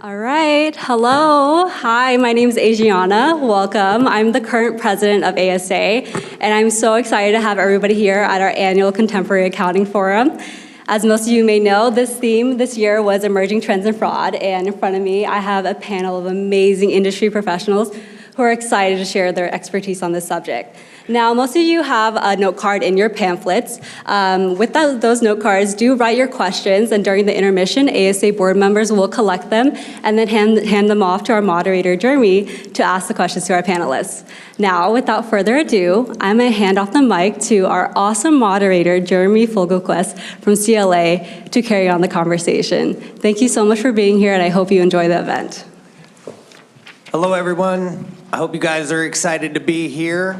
All right, hello. Hi, my name is Adriana. Welcome. I'm the current president of ASA, and I'm so excited to have everybody here at our annual Contemporary Accounting Forum. As most of you may know, this theme this year was Emerging Trends in Fraud, and in front of me, I have a panel of amazing industry professionals who are excited to share their expertise on this subject. Now, most of you have a note card in your pamphlets. With those note cards, do write your questions, and during the intermission, ASA board members will collect them and then hand them off to our moderator, Jeremy, to ask the questions to our panelists. Now, without further ado, I'm going to hand off the mic to our awesome moderator, Jeremy Fogelquist from CLA, to carry on the conversation. Thank you so much for being here, and I hope you enjoy the event. Hello, everyone. I hope you guys are excited to be here.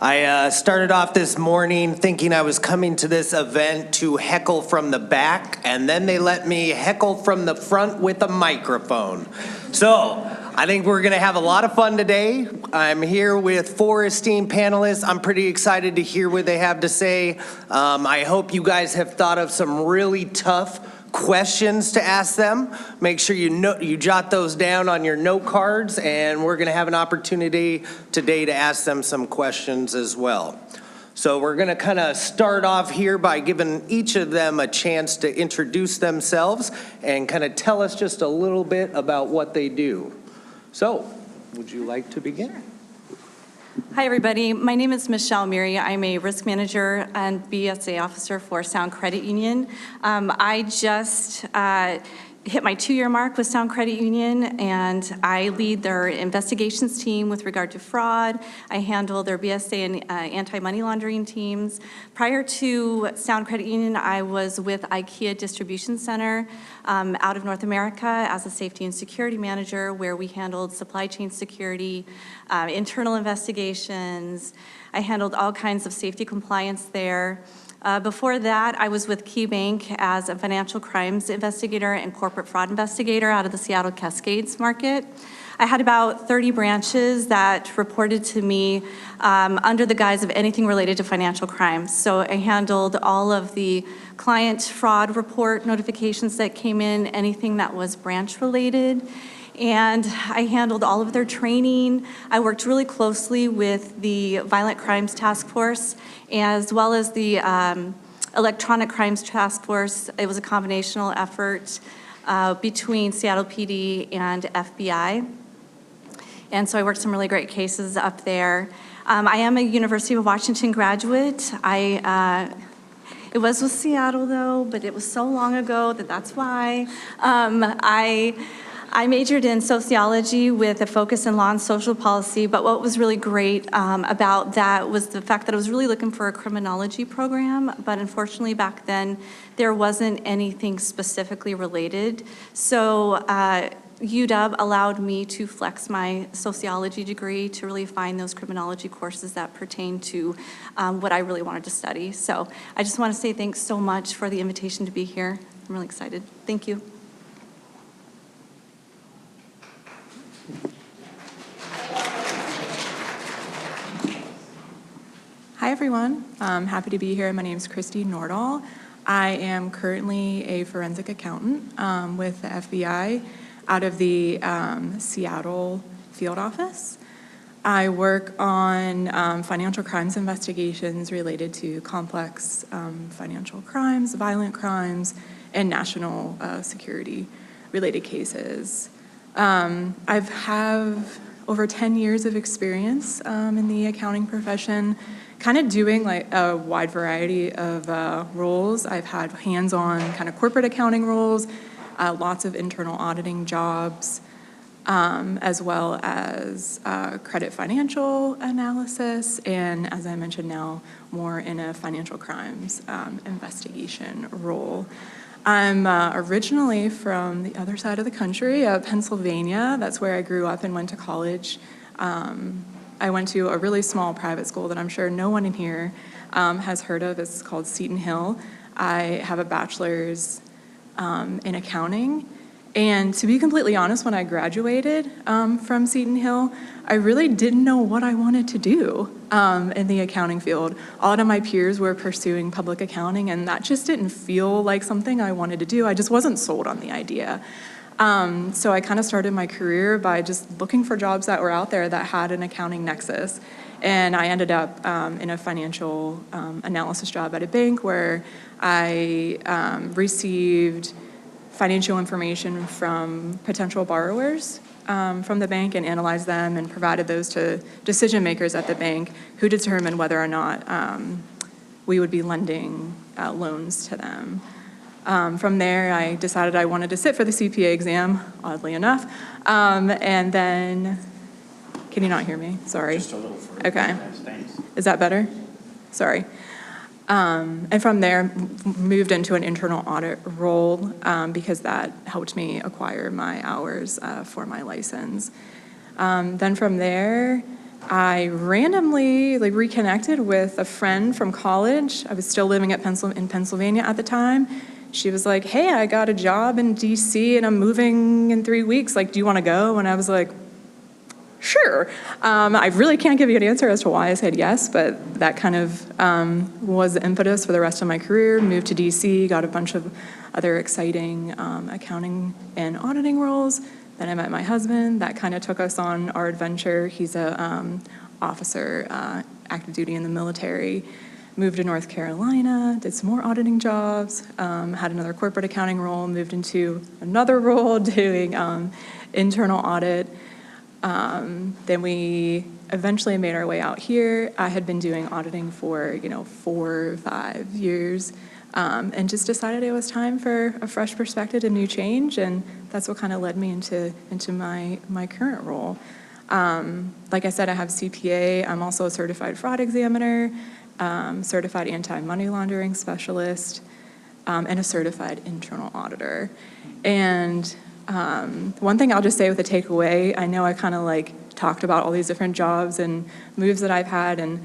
I started off this morning thinking I was coming to this event to heckle from the back, and then they let me heckle from the front with a microphone. So I think we're going to have a lot of fun today. I'm here with 4 esteemed panelists. I'm pretty excited to hear what they have to say. I hope you guys have thought of some really tough questions to ask them. Make sure you jot those down on your note cards, and we're going to have an opportunity today to ask them some questions as well. So we're going to kind of start off here by giving each of them a chance to introduce themselves and kind of tell us just a little bit about what they do. So, would you like to begin? Hi, everybody. My name is Michelle Meary. I'm a risk manager and BSA officer for Sound Credit Union. I just hit my 2-year mark with Sound Credit Union, and I lead their investigations team with regard to fraud. I handle their BSA and anti-money laundering teams. Prior to Sound Credit Union, I was with IKEA Distribution Center out of North America as a safety and security manager, where we handled supply chain security, internal investigations. I handled all kinds of safety compliance there. Before that, I was with KeyBank as a financial crimes investigator and corporate fraud investigator out of the Seattle Cascades market. I had about 30 branches that reported to me under the guise of anything related to financial crimes. So I handled all of the client fraud report notifications that came in, anything that was branch related. And I handled all of their training. I worked really closely with the Violent Crimes Task Force, as well as the Electronic Crimes Task Force. It was a combinational effort between Seattle PD and FBI. And so I worked some really great cases up there. I am a University of Washington graduate. It was with Seattle, though, but it was so long ago that's why. I majored in sociology with a focus in law and social policy, but what was really great about that was the fact that I was really looking for a criminology program, but unfortunately back then there wasn't anything specifically related. So UW allowed me to flex my sociology degree to really find those criminology courses that pertain to what I really wanted to study. So I just want to say thanks so much for the invitation to be here. I'm really excited. Thank you. Hi, everyone. I'm happy to be here. My name is Christy Nordahl. I am currently a forensic accountant with the FBI out of the Seattle field office. I work on financial crimes investigations related to complex financial crimes, violent crimes, and national security related cases. I've have over 10 years of experience in the accounting profession, kind of doing like a wide variety of roles. I've had hands-on kind of corporate accounting roles, lots of internal auditing jobs, as well as credit financial analysis, and as I mentioned now, more in a financial crimes investigation role. I'm originally from the other side of the country, Pennsylvania. That's where I grew up and went to college. I went to a really small private school that I'm sure no one in here has heard of. It's called Seton Hill. I have a bachelor's in accounting. And to be completely honest, when I graduated from Seton Hill, I really didn't know what I wanted to do in the accounting field. A lot of my peers were pursuing public accounting, and that just didn't feel like something I wanted to do. I just wasn't sold on the idea. So I kind of started my career by just looking for jobs that were out there that had an accounting nexus. And I ended up in a financial analysis job at a bank where I received financial information from potential borrowers from the bank and analyzed them and provided those to decision makers at the bank who determined whether or not we would be lending loans to them. From there, I decided I wanted to sit for the CPA exam, oddly enough. And then, can you not hear me? Sorry. Just a little further. Okay. Thanks. Is that better? Sorry. And from there, moved into an internal audit role because that helped me acquire my hours for my license. Then from there, I randomly reconnected with a friend from college. I was still living in Pennsylvania at the time. She was like, hey, I got a job in DC and I'm moving in 3 weeks. Like, do you want to go? And I was like, sure. I really can't give you an answer as to why I said yes, but that kind of was the impetus for the rest of my career. Moved to DC, got a bunch of other exciting accounting and auditing roles. Then I met my husband. That kind of took us on our adventure. He's a officer, active duty in the military. Moved to North Carolina, did some more auditing jobs, had another corporate accounting role, moved into another role doing internal audit. Then we eventually made our way out here. I had been doing auditing for 4 or 5 years, and just decided it was time for a fresh perspective, a new change, and that's what kind of led me into my current role. Like I said, I have CPA. I'm also a certified fraud examiner, certified anti-money laundering specialist, and a certified internal auditor. And one thing I'll just say with a takeaway, I know I kind of talked about all these different jobs and moves that I've had, and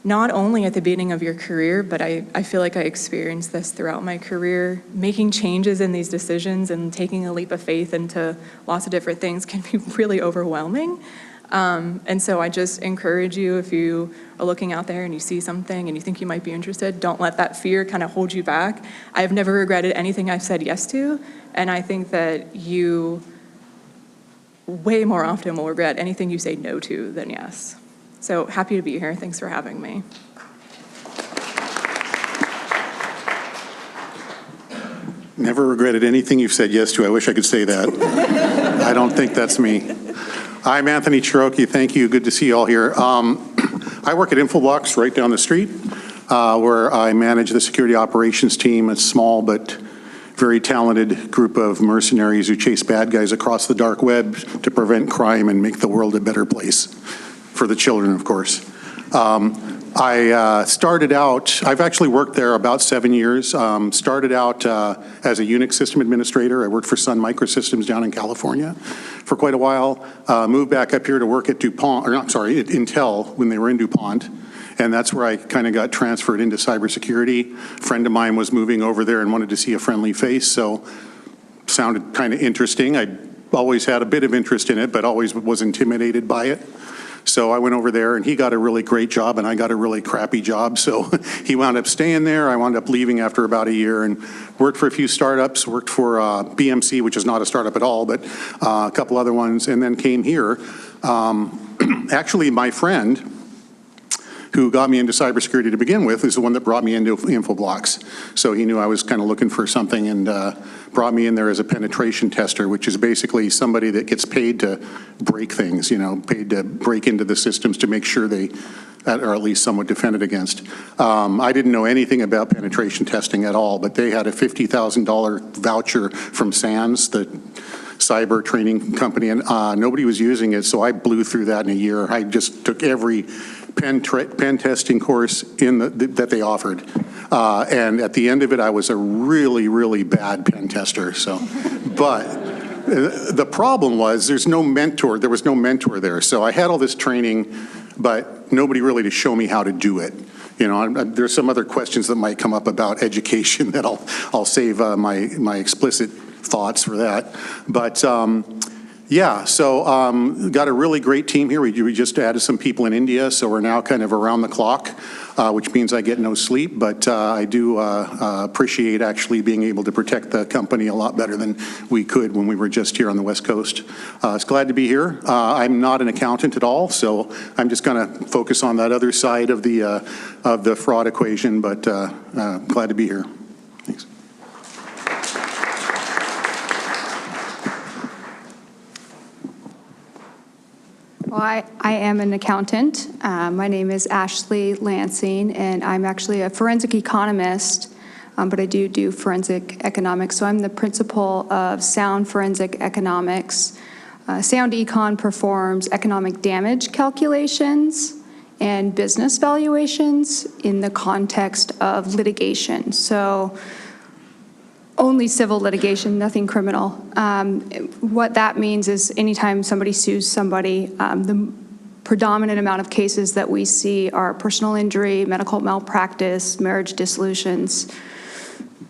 not only at the beginning of your career, but I feel like I experienced this throughout my career. Making changes in these decisions and taking a leap of faith into lots of different things can be really overwhelming. And so I just encourage you, if you are looking out there and you see something and you think you might be interested, don't let that fear kind of hold you back. I've never regretted anything I've said yes to, and I think that you way more often will regret anything you say no to than yes. So happy to be here. Thanks for having me. Never regretted anything you've said yes to. I wish I could say that. I don't think that's me. I'm Anthony Cherokee. Thank you. Good to see you all here. I work at Infoblox right down the street, where I manage the security operations team, a small but very talented group of mercenaries who chase bad guys across the dark web to prevent crime and make the world a better place for the children, of course. I started out, I've actually worked there about 7 years. Started out as a Unix system administrator. I worked for Sun Microsystems down in California for quite a while. Moved back up here to work at DuPont, or not, sorry, at Intel when they were in DuPont. And that's where I kind of got transferred into cybersecurity. A friend of mine was moving over there and wanted to see a friendly face, so sounded kind of interesting. I always had a bit of interest in it, but always was intimidated by it. So I went over there, and he got a really great job, and I got a really crappy job. So he wound up staying there. I wound up leaving after about a year and worked for a few startups, worked for BMC, which is not a startup at all, but a couple other ones, and then came here. Actually, my friend, who got me into cybersecurity to begin with, is the one that brought me into Infoblox. So he knew I was kind of looking for something and brought me in there as a penetration tester, which is basically somebody that gets paid to break things, paid to break into the systems to make sure they are at least somewhat defended against. I didn't know anything about penetration testing at all, but they had a $50,000 voucher from SANS, the cyber training company, and nobody was using it, so I blew through that in a year. I just took every pen testing course that they offered. And at the end of it, I was a really, really bad pen tester. So, but the problem was there was no mentor there. So I had all this training, but nobody really to show me how to do it. There's some other questions that might come up about education that I'll save my explicit thoughts for that. But Yeah, so got a really great team here. We just added some people in India, so we're now kind of around the clock, which means I get no sleep, but I do appreciate actually being able to protect the company a lot better than we could when we were just here on the West Coast. It's glad to be here. I'm not an accountant at all, so I'm just going to focus on that other side of the fraud equation, but glad to be here. Thanks. Well, I am an accountant. My name is Ashley Lansing, and I'm actually a forensic economist, but I do forensic economics. So I'm the principal of Sound Forensic Economics. Sound Econ performs economic damage calculations and business valuations in the context of litigation. So only civil litigation, nothing criminal. What that means is anytime somebody sues somebody, the predominant amount of cases that we see are personal injury, medical malpractice, marriage dissolutions,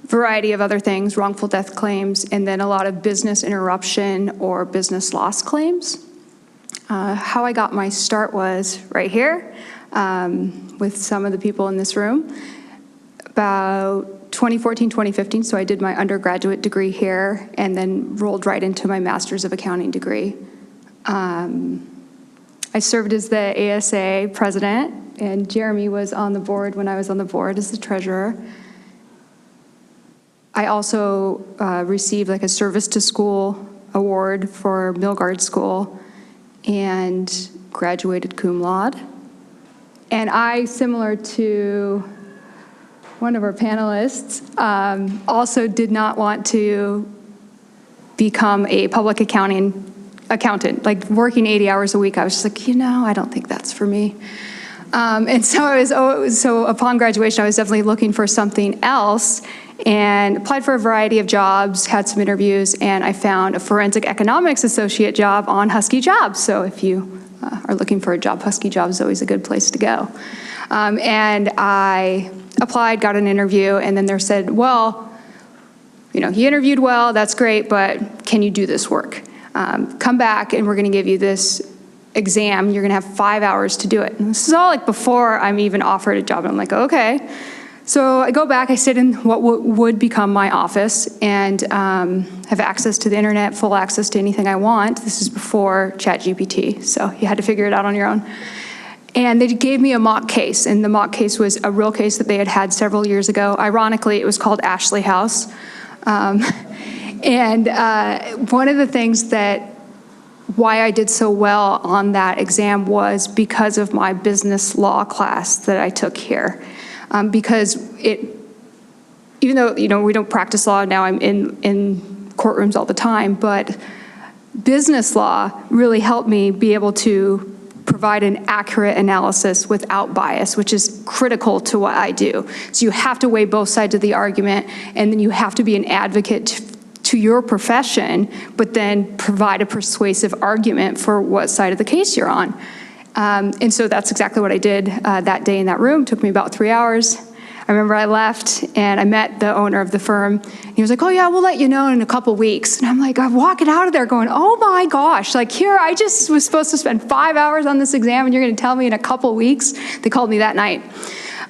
variety of other things, wrongful death claims, and then a lot of business interruption or business loss claims. How I got my start was right here with some of the people in this room. About 2014, 2015, so I did my undergraduate degree here and then rolled right into my Master's of Accounting degree. I served as the ASA president, and Jeremy was on the board when I was on the board as the treasurer. I also received like a service to school award for Milgard School and graduated cum laude. And I, similar to one of our panelists, also did not want to become a public accountant. Like working 80 hours a week, I was just like, I don't think that's for me. And so upon graduation, I was definitely looking for something else and applied for a variety of jobs, had some interviews, and I found a forensic economics associate job on Husky Jobs. So if you are looking for a job, Husky Jobs is always a good place to go. And I applied, got an interview, and then they said, well, you interviewed well, that's great, but can you do this work? Come back and we're gonna give you this exam. You're gonna have 5 hours to do it. And this is all like before I'm even offered a job. And I'm like, okay. So I go back, I sit in what would become my office and have access to the internet, full access to anything I want. This is before ChatGPT, so you had to figure it out on your own. And they gave me a mock case, and the mock case was a real case that they had several years ago. Ironically, it was called Ashley House. And one of the things why I did so well on that exam was because of my business law class that I took here. Because even though, we don't practice law now, I'm in courtrooms all the time, but business law really helped me be able to provide an accurate analysis without bias, which is critical to what I do. So you have to weigh both sides of the argument, and then you have to be an advocate to your profession, but then provide a persuasive argument for what side of the case you're on. And so that's exactly what I did that day in that room. It took me about 3 hours. I remember I left and I met the owner of the firm. He was like, oh yeah, we'll let you know in a couple weeks. And I'm like, I'm walking out of there going, oh my gosh, like here, I just was supposed to spend 5 hours on this exam and you're gonna tell me in a couple weeks? They called me that night.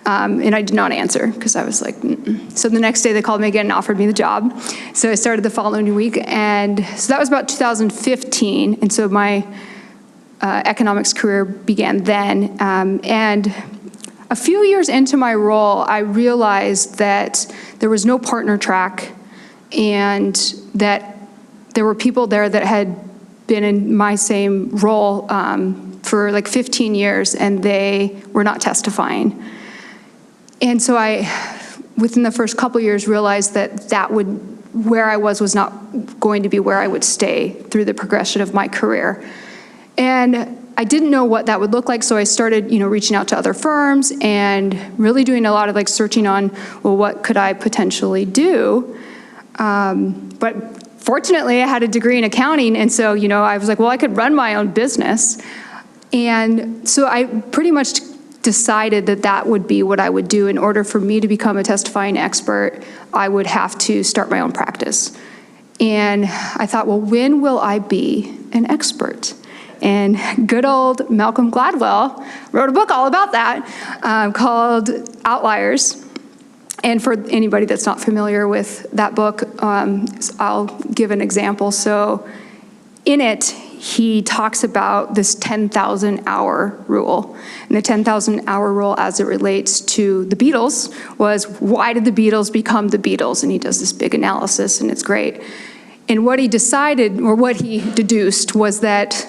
And I did not answer because I was like, mm-mm. So the next day they called me again and offered me the job. So I started the following week. And so that was about 2015. And so my economics career began then. And a few years into my role, I realized that there was no partner track and that there were people there that had been in my same role for like 15 years and they were not testifying. And so I, within the first couple years, realized that where I was not going to be where I would stay through the progression of my career. And I didn't know what that would look like, so I started, reaching out to other firms and really doing a lot of like searching on, well, what could I potentially do? But fortunately, I had a degree in accounting, and so, I was like, well, I could run my own business. And so I pretty much decided that would be what I would do. In order for me to become a testifying expert, I would have to start my own practice. And I thought, well, when will I be an expert? And good old Malcolm Gladwell wrote a book all about that called Outliers. And for anybody that's not familiar with that book, I'll give an example. So in it, he talks about this 10,000-hour rule. And the 10,000-hour rule as it relates to the Beatles was, why did the Beatles become the Beatles? And he does this big analysis, and it's great. And what he decided, or what he deduced, was that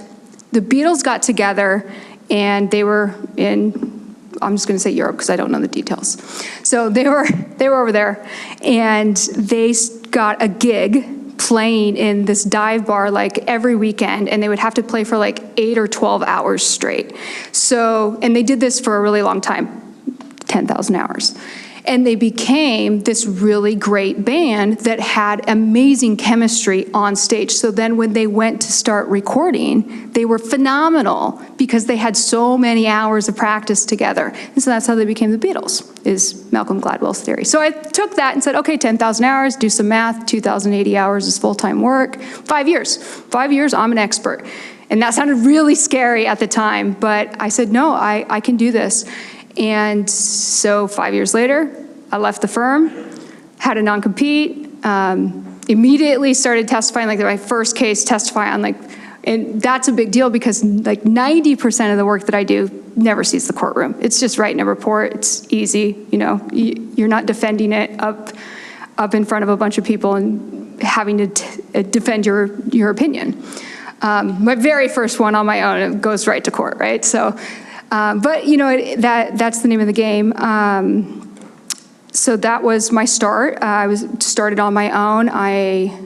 the Beatles got together, and they were in, I'm just going to say Europe because I don't know the details. So they were over there, and they got a gig playing in this dive bar like every weekend, and they would have to play for like 8 or 12 hours straight. So, and they did this for a really long time, 10,000 hours. And they became this really great band that had amazing chemistry on stage. So then when they went to start recording, they were phenomenal because they had so many hours of practice together. And so that's how they became the Beatles, is Malcolm Gladwell's theory. So I took that and said, okay, 10,000 hours, do some math, 2,080 hours is full-time work, 5 years. 5 years, I'm an expert. And that sounded really scary at the time, but I said, no, I can do this. And so 5 years later, I left the firm, had a non-compete, immediately started testifying, like my first case testifying on and that's a big deal because like 90% of the work that I do never sees the courtroom. It's just writing a report, it's easy, you're not defending it up in front of a bunch of people and having to defend your opinion. My very first one on my own, it goes right to court, right? So. But that's the name of the game. So that was my start. I started on my own. I,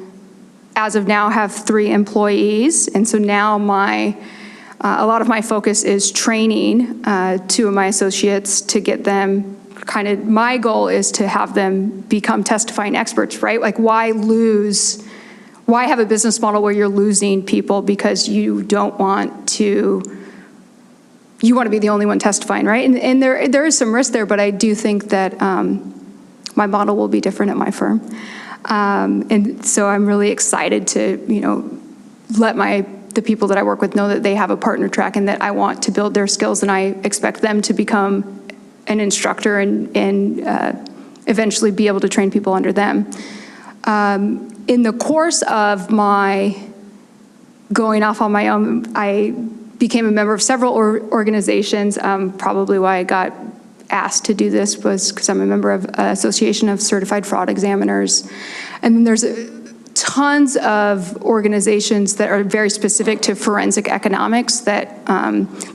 as of now, have 3 employees, and so now a lot of my focus is training 2 of my associates to get them my goal is to have them become testifying experts, right? Like why have a business model where you're losing people because you want to be the only one testifying, right? And there is some risk there, but I do think that my model will be different at my firm. And so I'm really excited to, let the people that I work with know that they have a partner track and that I want to build their skills, and I expect them to become an instructor and eventually be able to train people under them. In the course of my going off on my own, I became a member of several organizations. Probably why I got asked to do this was because I'm a member of an Association of Certified Fraud Examiners. And then there's tons of organizations that are very specific to forensic economics that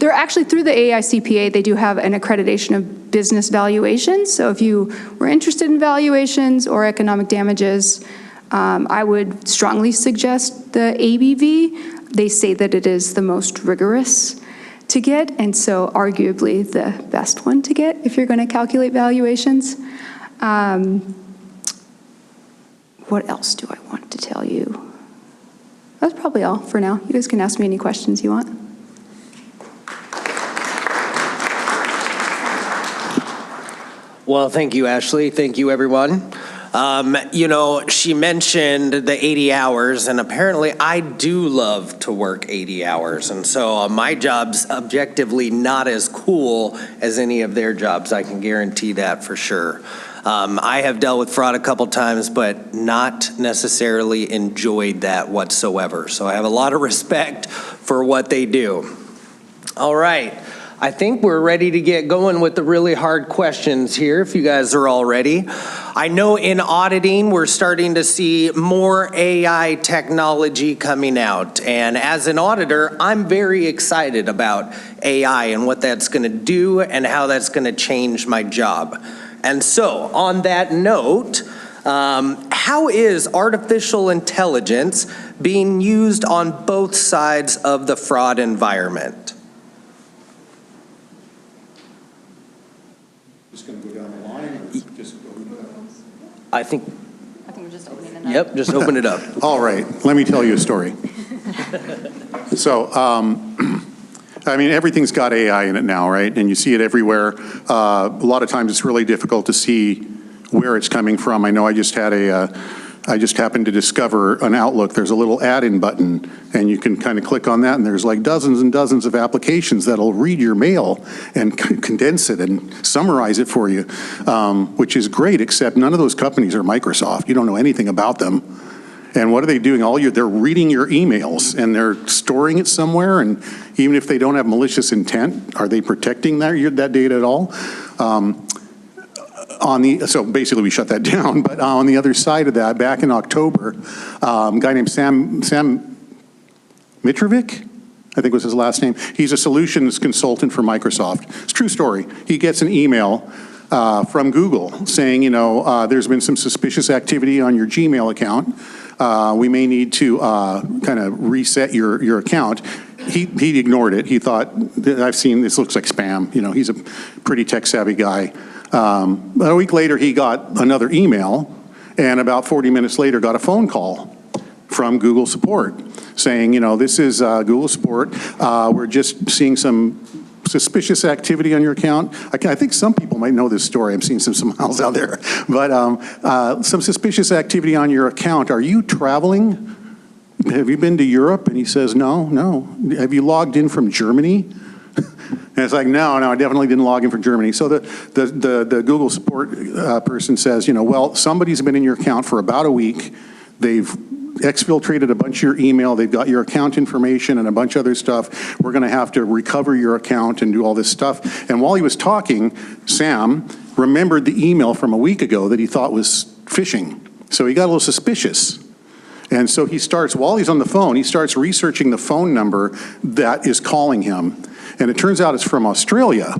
they're actually through the AICPA, they do have an accreditation of business valuations. So if you were interested in valuations or economic damages, I would strongly suggest the ABV. They say that it is the most rigorous to get, and so arguably the best one to get if you're going to calculate valuations. What else do I want to tell you? That's probably all for now. You guys can ask me any questions you want. Well, thank you, Ashley. Thank you, everyone. She mentioned the 80 hours, and apparently I do love to work 80 hours. And so my job's objectively not as cool as any of their jobs. I can guarantee that for sure. I have dealt with fraud a couple times, but not necessarily enjoyed that whatsoever. So I have a lot of respect for what they do. All right. I think we're ready to get going with the really hard questions here, if you guys are all ready. I know in auditing, we're starting to see more AI technology coming out. And as an auditor, I'm very excited about AI and what that's going to do and how that's going to change my job. And so, on that note, how is artificial intelligence being used on both sides of the fraud environment? Just going to go down the line or just open it up? I think we're just opening it up. Yep, just open it up. All right, let me tell you a story. So, everything's got AI in it now, right? And you see it everywhere. A lot of times it's really difficult to see where it's coming from. I know I just had a I just happened to discover on Outlook, there's a little add-in button, and you can kind of click on that, and there's like dozens and dozens of applications that'll read your mail and condense it and summarize it for you, which is great, except none of those companies are Microsoft. You don't know anything about them. And what are they doing? They're reading your emails, and they're storing it somewhere, and even if they don't have malicious intent, are they protecting that data at all? So basically we shut that down, but on the other side of that, back in October, a guy named Sam Mitrovic, I think was his last name. He's a solutions consultant for Microsoft. It's a true story. He gets an email from Google saying, there's been some suspicious activity on your Gmail account. We may need to kind of reset your account. He ignored it. He thought, I've seen this looks like spam. He's a pretty tech-savvy guy. A week later, he got another email, and about 40 minutes later, got a phone call from Google support saying, this is Google support. We're just seeing some suspicious activity on your account. I think some people might know this story. I'm seeing some smiles out there. But some suspicious activity on your account. Are you traveling? Have you been to Europe? And he says, no. Have you logged in from Germany? And it's like, no, I definitely didn't log in from Germany. So the Google support person says, well, somebody's been in your account for about a week. They've exfiltrated a bunch of your email. They've got your account information and a bunch of other stuff. We're going to have to recover your account and do all this stuff. And while he was talking, Sam remembered the email from a week ago that he thought was phishing. So he got a little suspicious. And so while he's on the phone, he starts researching the phone number that is calling him. And it turns out it's from Australia.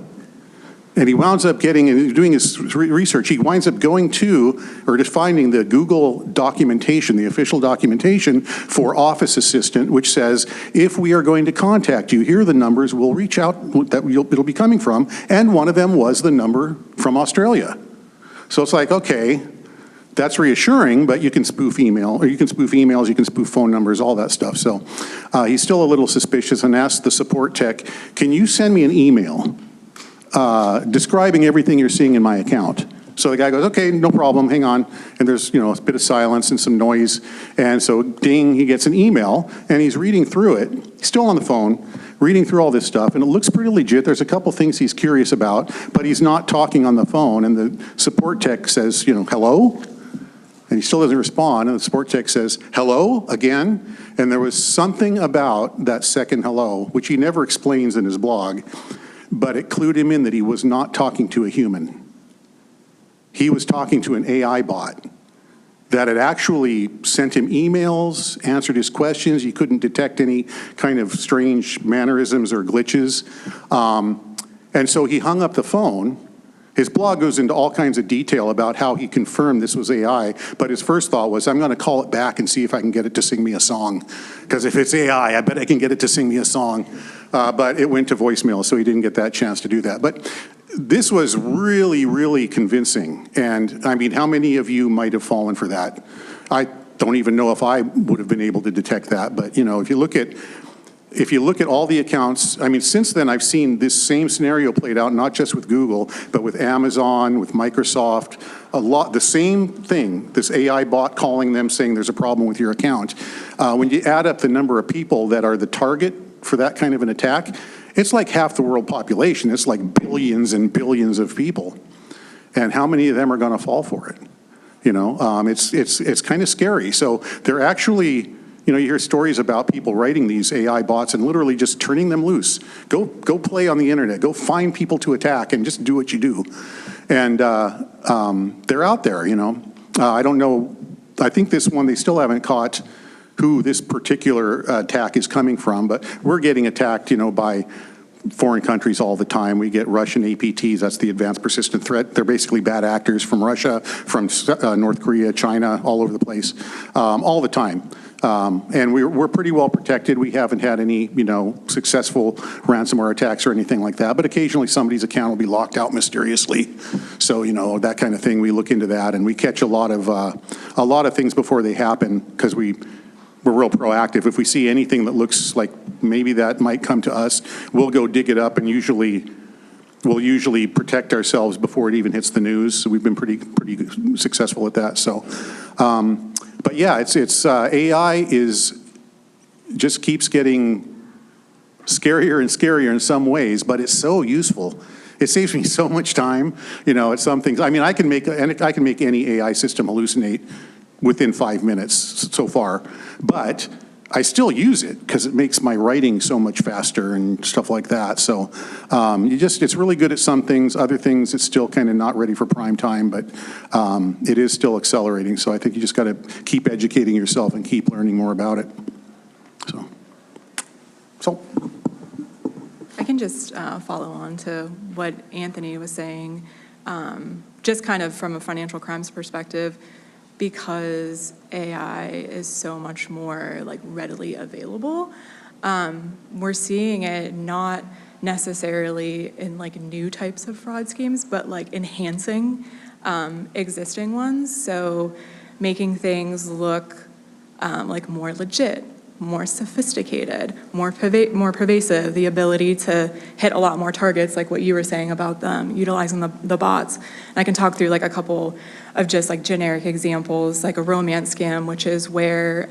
And he winds up doing his research, he winds up going to, or just finding the Google documentation, the official documentation for Office Assistant, which says, if we are going to contact you, here are the numbers we'll reach out, that it'll be coming from. And one of them was the number from Australia. So it's like, okay, that's reassuring, but you can spoof email, or you can spoof emails, you can spoof phone numbers, all that stuff. So he's still a little suspicious and asked the support tech, can you send me an email describing everything you're seeing in my account? So the guy goes, okay, no problem, hang on. And there's a bit of silence and some noise. And so ding, he gets an email, and he's reading through it, still on the phone, reading through all this stuff, and it looks pretty legit. There's a couple things he's curious about, but he's not talking on the phone. And the support tech says, hello? And he still doesn't respond, and the support tech says, hello, again? And there was something about that second hello, which he never explains in his blog, but it clued him in that he was not talking to a human. He was talking to an AI bot that had actually sent him emails, answered his questions. He couldn't detect any kind of strange mannerisms or glitches. And so he hung up the phone. His blog goes into all kinds of detail about how he confirmed this was AI, but his first thought was, I'm going to call it back and see if I can get it to sing me a song. Because if it's AI, I bet I can get it to sing me a song. But it went to voicemail, so he didn't get that chance to do that. But this was really, really convincing. And I mean, how many of you might have fallen for that? I don't even know if I would have been able to detect that. But if you look at all the accounts, I mean, since then I've seen this same scenario played out, not just with Google, but with Amazon, with Microsoft, the same thing, this AI bot calling them saying there's a problem with your account. When you add up the number of people that are the target for that kind of an attack, it's like half the world population. It's like billions and billions of people. And how many of them are going to fall for it? It's kind of scary. So they're actually, you hear stories about people writing these AI bots and literally just turning them loose. Go play on the internet. Go find people to attack and just do what you do. And they're out there, I don't know. I think this one, they still haven't caught who this particular attack is coming from, but we're getting attacked, by foreign countries all the time. We get Russian APTs, that's the Advanced Persistent Threat. They're basically bad actors from Russia, from North Korea, China, all over the place, all the time. And we're pretty well protected. We haven't had any, successful ransomware attacks or anything like that, but occasionally somebody's account will be locked out mysteriously. So, that kind of thing, we look into that, and we catch a lot of things before they happen, because we're real proactive. If we see anything that looks like maybe that might come to us, we'll go dig it up, and we'll usually protect ourselves before it even hits the news. So we've been pretty successful at that. So, But yeah, it's AI just keeps getting scarier and scarier in some ways, but it's so useful. It saves me so much time, at some things. I mean, I can make any AI system hallucinate within 5 minutes so far, but I still use it because it makes my writing so much faster and stuff like that. So it's really good at some things. Other things, it's still kind of not ready for prime time, but it is still accelerating. So I think you just got to keep educating yourself and keep learning more about it. So. I can just follow on to what Anthony was saying, just kind of from a financial crimes perspective, because AI is so much more like readily available. We're seeing it not necessarily in like new types of fraud schemes, but like enhancing existing ones. So making things look like more legit, more sophisticated, more pervasive, the ability to hit a lot more targets, like what you were saying about them, utilizing the bots. And I can talk through like a couple of just like generic examples, like a romance scam, which is where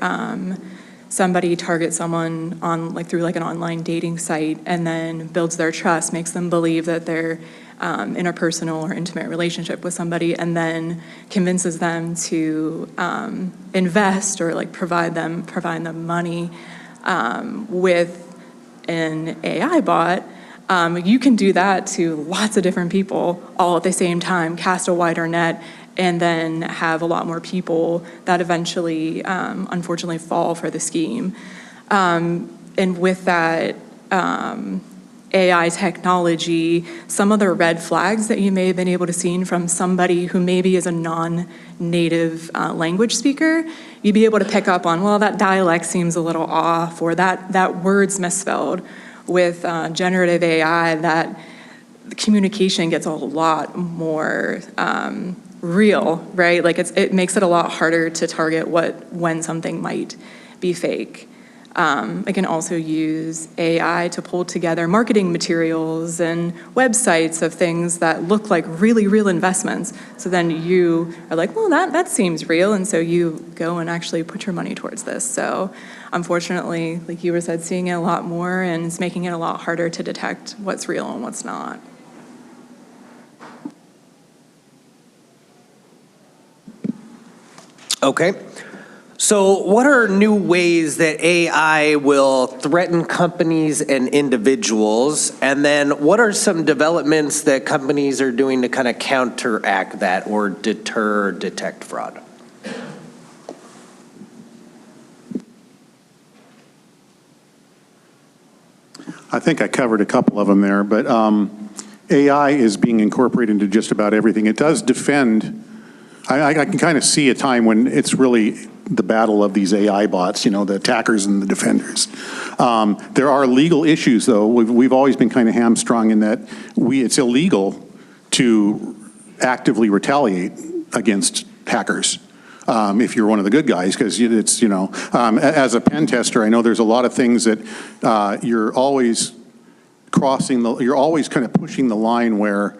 somebody targets someone on like through like an online dating site and then builds their trust, makes them believe that they're in a personal or intimate relationship with somebody, and then convinces them to invest or like provide them money with an AI bot. You can do that to lots of different people all at the same time, cast a wider net, and then have a lot more people that eventually, unfortunately, fall for the scheme. And with that, AI technology, some of the red flags that you may have been able to see from somebody who maybe is a non-native language speaker, you'd be able to pick up on, well, that dialect seems a little off, or that word's misspelled. With generative AI, that communication gets a lot more real, right? Like it makes it a lot harder to target when something might be fake. I can also use AI to pull together marketing materials and websites of things that look like really real investments. So then you are like, well, that seems real. And so you go and actually put your money towards this. So unfortunately, like you said, seeing it a lot more, and it's making it a lot harder to detect what's real and what's not. Okay. So what are new ways that AI will threaten companies and individuals? And then what are some developments that companies are doing to kind of counteract that or deter or detect fraud? I think I covered a couple of them there, but AI is being incorporated into just about everything. It does defend. I can kind of see a time when it's really the battle of these AI bots, the attackers and the defenders. There are legal issues, though. We've always been kind of hamstrung in that it's illegal to actively retaliate against hackers. If you're one of the good guys, because it's, as a pen tester, I know there's a lot of things that you're always you're always kind of pushing the line where,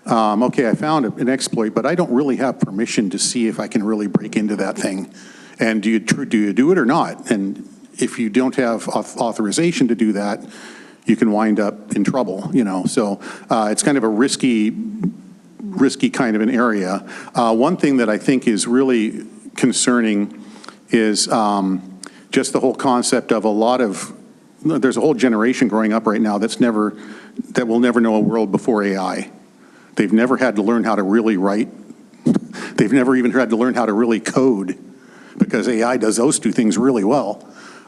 okay, I found an exploit, but I don't really have permission to see if I can really break into that thing. And do you do it or not? And if you don't have authorization to do that, you can wind up in trouble, So it's kind of a risky kind of an area. One thing that I think is really concerning is just the whole concept of there's a whole generation growing up right now that will never know a world before AI. They've never had to learn how to really write. They've never even had to learn how to really code, because AI does those two things really well.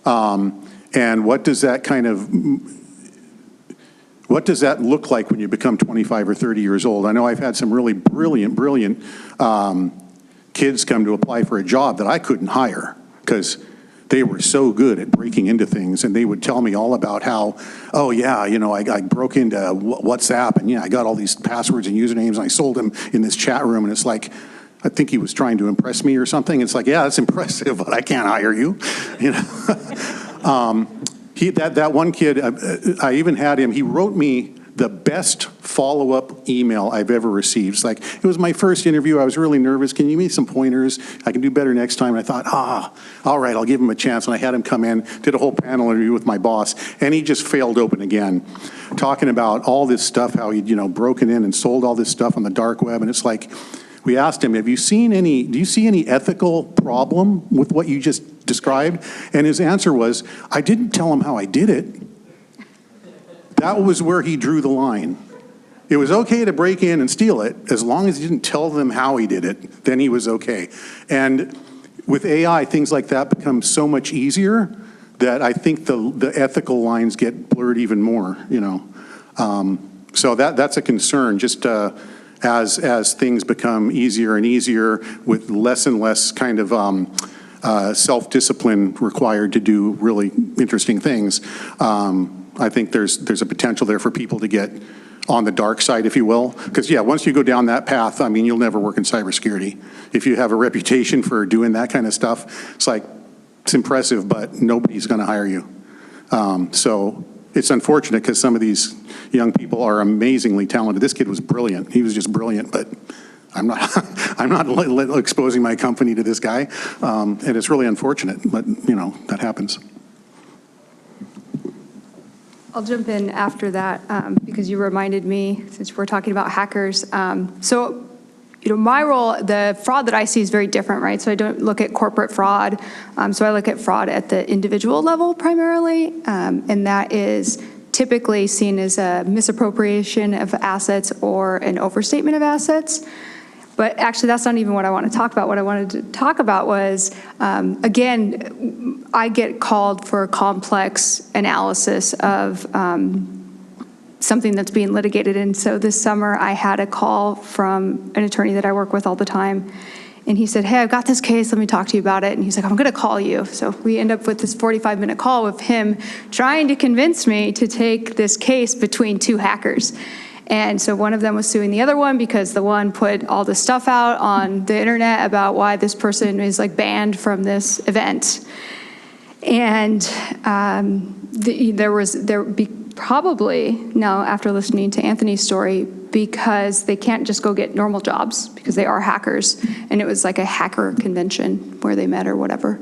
And what does that look like when you become 25 or 30 years old? I know I've had some really brilliant kids come to apply for a job that I couldn't hire because they were so good at breaking into things, and they would tell me all about how, oh yeah, I broke into WhatsApp, and I got all these passwords and usernames, and I sold them in this chat room, and it's like, I think he was trying to impress me or something. It's like, yeah, that's impressive, but I can't hire you. That one kid, I even had him, he wrote me the best follow-up email I've ever received. It's like, it was my first interview. I was really nervous. Can you give me some pointers? I can do better next time. And I thought, all right, I'll give him a chance. And I had him come in, did a whole panel interview with my boss, and he just failed open again, talking about all this stuff, how he'd, broken in and sold all this stuff on the dark web. And it's like, we asked him, do you see any ethical problem with what you just described? And his answer was, I didn't tell him how I did it. That was where he drew the line. It was okay to break in and steal it, as long as he didn't tell them how he did it, then he was okay. And with AI, things like that become so much easier that I think the ethical lines get blurred even more, So that's a concern, just as things become easier and easier with less and less kind of self-discipline required to do really interesting things. I think there's a potential there for people to get on the dark side, if you will. Because, once you go down that path, you'll never work in cybersecurity. If you have a reputation for doing that kind of stuff, it's impressive, but nobody's going to hire you. So it's unfortunate because some of these young people are amazingly talented. This kid was brilliant. He was just brilliant, but I'm not exposing my company to this guy. And it's really unfortunate, but, that happens. I'll jump in after that because you reminded me, since we're talking about hackers. So, my role, the fraud that I see is very different, right? So I don't look at corporate fraud. So I look at fraud at the individual level primarily, and that is typically seen as a misappropriation of assets or an overstatement of assets. But actually, that's not even what I want to talk about. What I wanted to talk about was, again, I get called for complex analysis of something that's being litigated. And so this summer, I had a call from an attorney that I work with all the time. And he said, hey, I've got this case. Let me talk to you about it. And he's like, I'm going to call you. So we end up with this 45-minute call with him trying to convince me to take this case between two hackers. And so one of them was suing the other one because the one put all this stuff out on the internet about why this person is banned from this event. And probably now, after listening to Anthony's story, because they can't just go get normal jobs because they are hackers. And it was like a hacker convention where they met or whatever.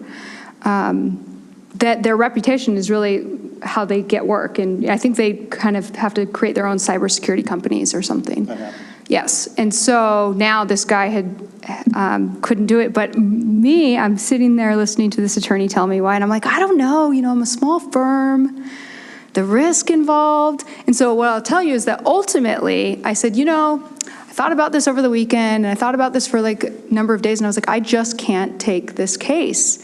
That their reputation is really how they get work. And I think they kind of have to create their own cybersecurity companies or something. Yes. And so now this guy couldn't do it. But me, I'm sitting there listening to this attorney tell me why. And I'm like, I don't know. I'm a small firm. The risk involved. And so what I'll tell you is that ultimately I said, I thought about this over the weekend. And I thought about this for a number of days. And I was like, I just can't take this case.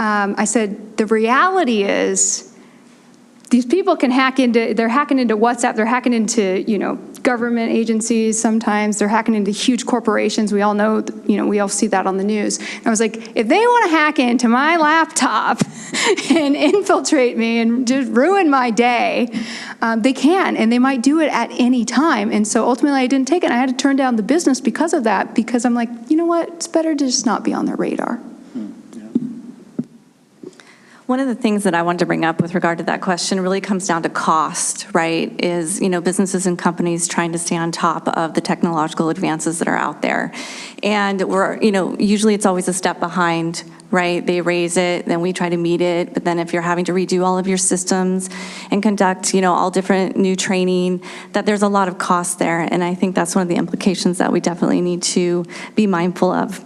I said, the reality is these people they're hacking into WhatsApp, they're hacking into, government agencies sometimes, they're hacking into huge corporations. We all know, we all see that on the news. And I was like, if they want to hack into my laptop and infiltrate me and just ruin my day, they can, and they might do it at any time. And so ultimately I didn't take it. And I had to turn down the business because of that, because I'm like, you know what, it's better to just not be on their radar. One of the things that I wanted to bring up with regard to that question really comes down to cost, right? Is, businesses and companies trying to stay on top of the technological advances that are out there. And we're, usually it's always a step behind, right? They raise it, then we try to meet it. But then if you're having to redo all of your systems and conduct, all different new training, that there's a lot of cost there. And I think that's one of the implications that we definitely need to be mindful of.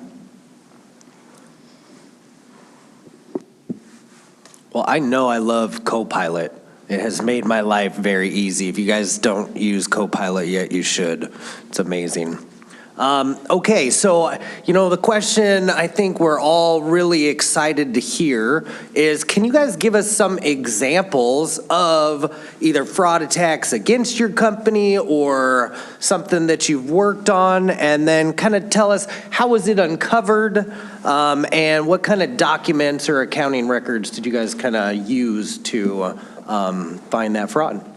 Well, I know I love Copilot. It has made my life very easy. If you guys don't use Copilot yet, you should. It's amazing. Okay, so, the question I think we're all really excited to hear is, can you guys give us some examples of either fraud attacks against your company or something that you've worked on, and then kind of tell us how was it uncovered, and what kind of documents or accounting records did you guys kind of use to find that fraud?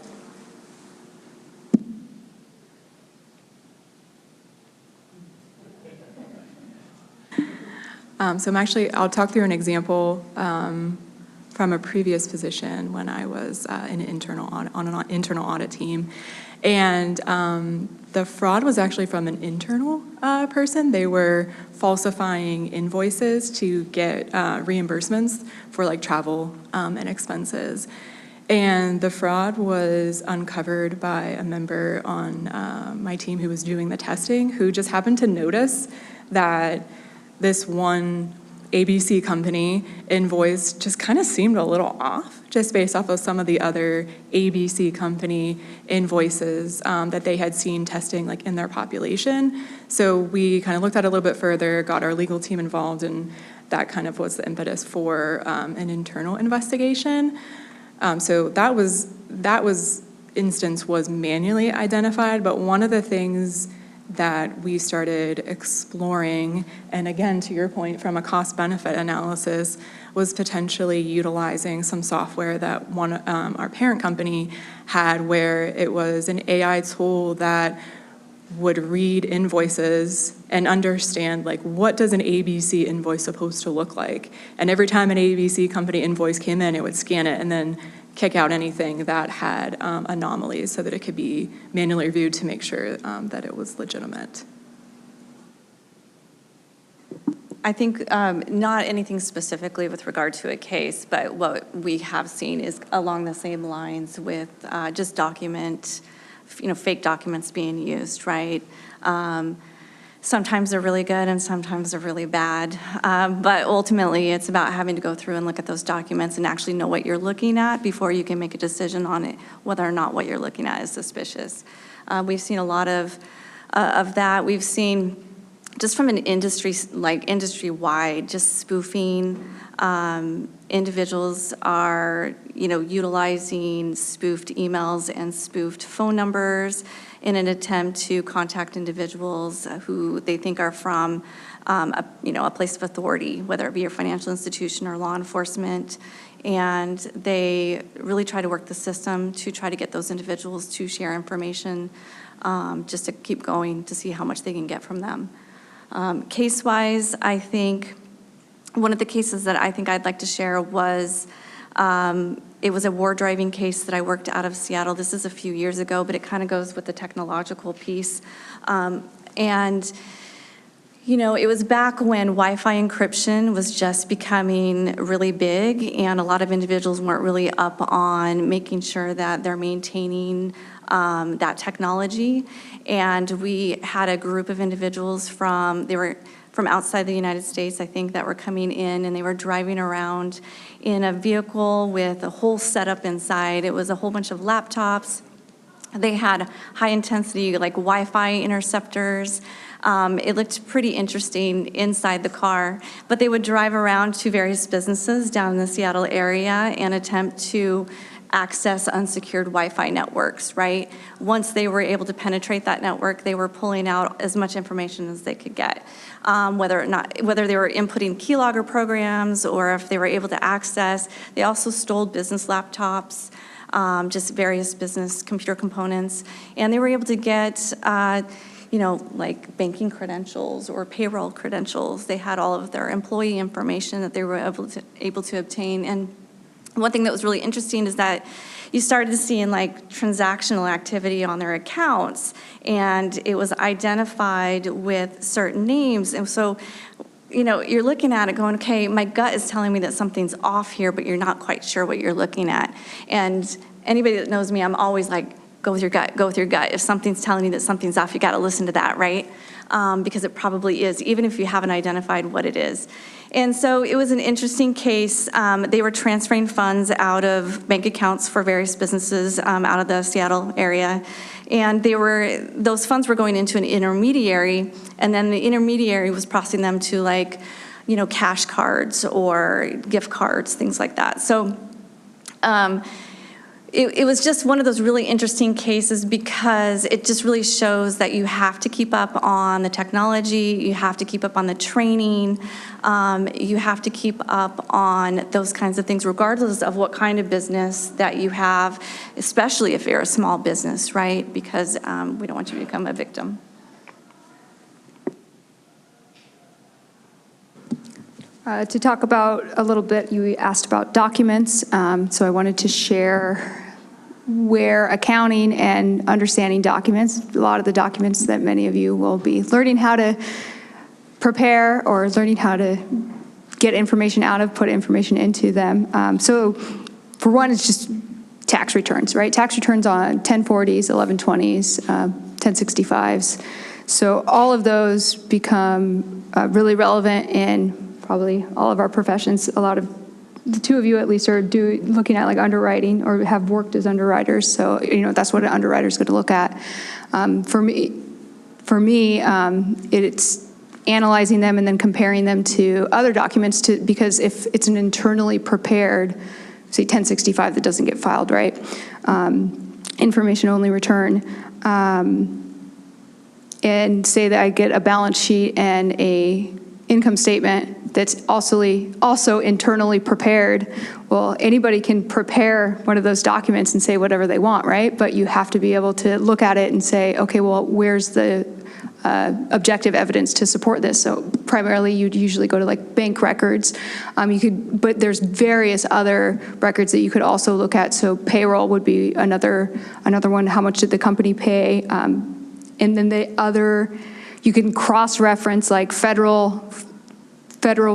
So I'll talk through an example from a previous position when I was in an internal audit, on an internal audit team. And the fraud was actually from an internal person. They were falsifying invoices to get reimbursements for like travel and expenses. And the fraud was uncovered by a member on my team who was doing the testing, who just happened to notice that this one ABC company invoice just kind of seemed a little off, just based off of some of the other ABC company invoices that they had seen testing like in their population. So we kind of looked at it a little bit further, got our legal team involved, and that kind of was the impetus for an internal investigation. So that instance was manually identified, but one of the things that we started exploring, and again, to your point, from a cost-benefit analysis, was potentially utilizing some software that our parent company had, where it was an AI tool that would read invoices and understand, like, what does an ABC invoice supposed to look like? And every time an ABC company invoice came in, it would scan it and then kick out anything that had anomalies so that it could be manually reviewed to make sure that it was legitimate. I think not anything specifically with regard to a case, but what we have seen is along the same lines with just fake documents being used, right? Sometimes they're really good and sometimes they're really bad. But ultimately, it's about having to go through and look at those documents and actually know what you're looking at before you can make a decision on it, whether or not what you're looking at is suspicious. We've seen a lot of that. We've seen just from an industry-wide, just spoofing. Individuals are, utilizing spoofed emails and spoofed phone numbers in an attempt to contact individuals who they think are from, a place of authority, whether it be a financial institution or law enforcement. And they really try to work the system to try to get those individuals to share information, just to keep going to see how much they can get from them. Case-wise, I think one of the cases that I think I'd like to share was, it was a war driving case that I worked out of Seattle. This is a few years ago, but it kind of goes with the technological piece. It was back when Wi-Fi encryption was just becoming really big, and a lot of individuals weren't really up on making sure that they're maintaining that technology. And we had a group of individuals they were from outside the United States, I think, that were coming in, and they were driving around in a vehicle with a whole setup inside. It was a whole bunch of laptops. They had high-intensity, like, Wi-Fi interceptors. It looked pretty interesting inside the car, but they would drive around to various businesses down in the Seattle area and attempt to access unsecured Wi-Fi networks, right? Once they were able to penetrate that network, they were pulling out as much information as they could get. Whether they were inputting keylogger programs or if they were able to access, they also stole business laptops, just various business computer components, and they were able to get like banking credentials or payroll credentials. They had all of their employee information that they were able to obtain. And one thing that was really interesting is that you started seeing like transactional activity on their accounts, and it was identified with certain names. And so, you're looking at it going, okay, my gut is telling me that something's off here, but you're not quite sure what you're looking at. And anybody that knows me, I'm always like, go with your gut, go with your gut. If something's telling you that something's off, you got to listen to that, right? Because it probably is, even if you haven't identified what it is. And so it was an interesting case. They were transferring funds out of bank accounts for various businesses out of the Seattle area. And those funds were going into an intermediary, and then the intermediary was processing them to cash cards or gift cards, things like that. So it was just one of those really interesting cases because it just really shows that you have to keep up on the technology, you have to keep up on the training, you have to keep up on those kinds of things regardless of what kind of business that you have, especially if you're a small business, right? Because we don't want you to become a victim. To talk about a little bit, you asked about documents, so I wanted to share where accounting and understanding documents, a lot of the documents that many of you will be learning how to prepare or learning how to get information out of, put information into them. So for one, it's just tax returns, right? Tax returns on 1040s, 1120s, 1065s. So all of those become really relevant in probably all of our professions. A lot of the two of you at least are looking at like underwriting or have worked as underwriters. So, that's what an underwriter is going to look at. For me, it's analyzing them and then comparing them to other documents because if it's an internally prepared, say 1065 that doesn't get filed, right? Information only return. And say that I get a balance sheet and a income statement that's also internally prepared. Well, anybody can prepare one of those documents and say whatever they want, right? But you have to be able to look at it and say, okay, well, where's the objective evidence to support this? So primarily, you'd usually go to like bank records. But there's various other records that you could also look at. So payroll would be another one. How much did the company pay? And then you can cross-reference like federal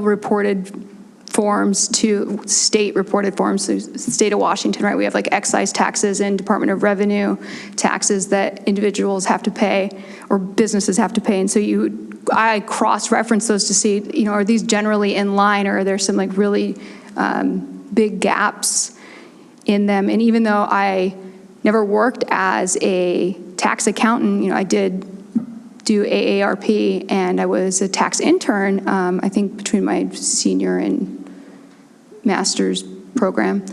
reported forms to state reported forms. So state of Washington, right? We have like excise taxes and Department of Revenue taxes that individuals have to pay or businesses have to pay. And so I cross-reference those to see, are these generally in line or are there some like really big gaps in them? And even though I never worked as a tax accountant, I did do AARP, and I was a tax intern, I think between my senior and master's program.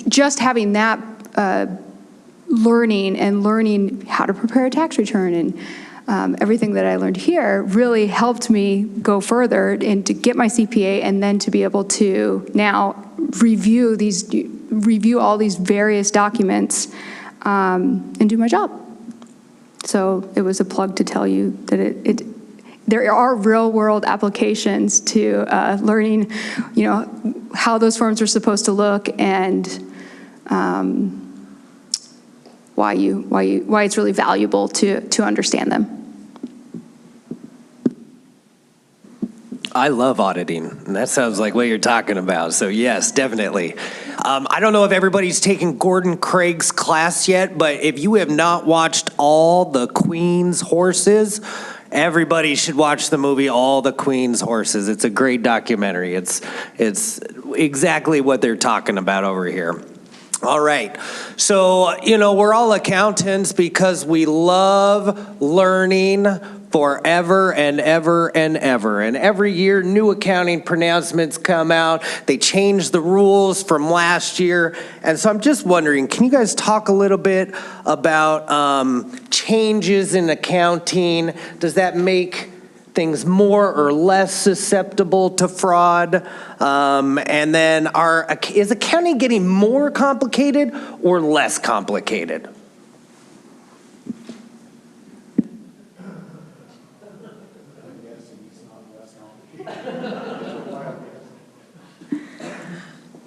Just having that learning how to prepare a tax return and everything that I learned here really helped me go further and to get my CPA and then to be able to now review all these various documents and do my job. So it was a plug to tell you that there are real-world applications to learning, how those forms are supposed to look and why it's really valuable to understand them. I love auditing, and that sounds like what you're talking about. So yes, definitely. I don't know if everybody's taken Gordon Craig's class yet, but if you have not watched All the Queen's Horses, everybody should watch the movie All the Queen's Horses. It's a great documentary. It's exactly what they're talking about over here. All right. So, we're all accountants because we love learning forever and ever and ever. And every year, new accounting pronouncements come out. They change the rules from last year. And so I'm just wondering, can you guys talk a little bit about changes in accounting? Does that make things more or less susceptible to fraud? And then is accounting getting more complicated or less complicated?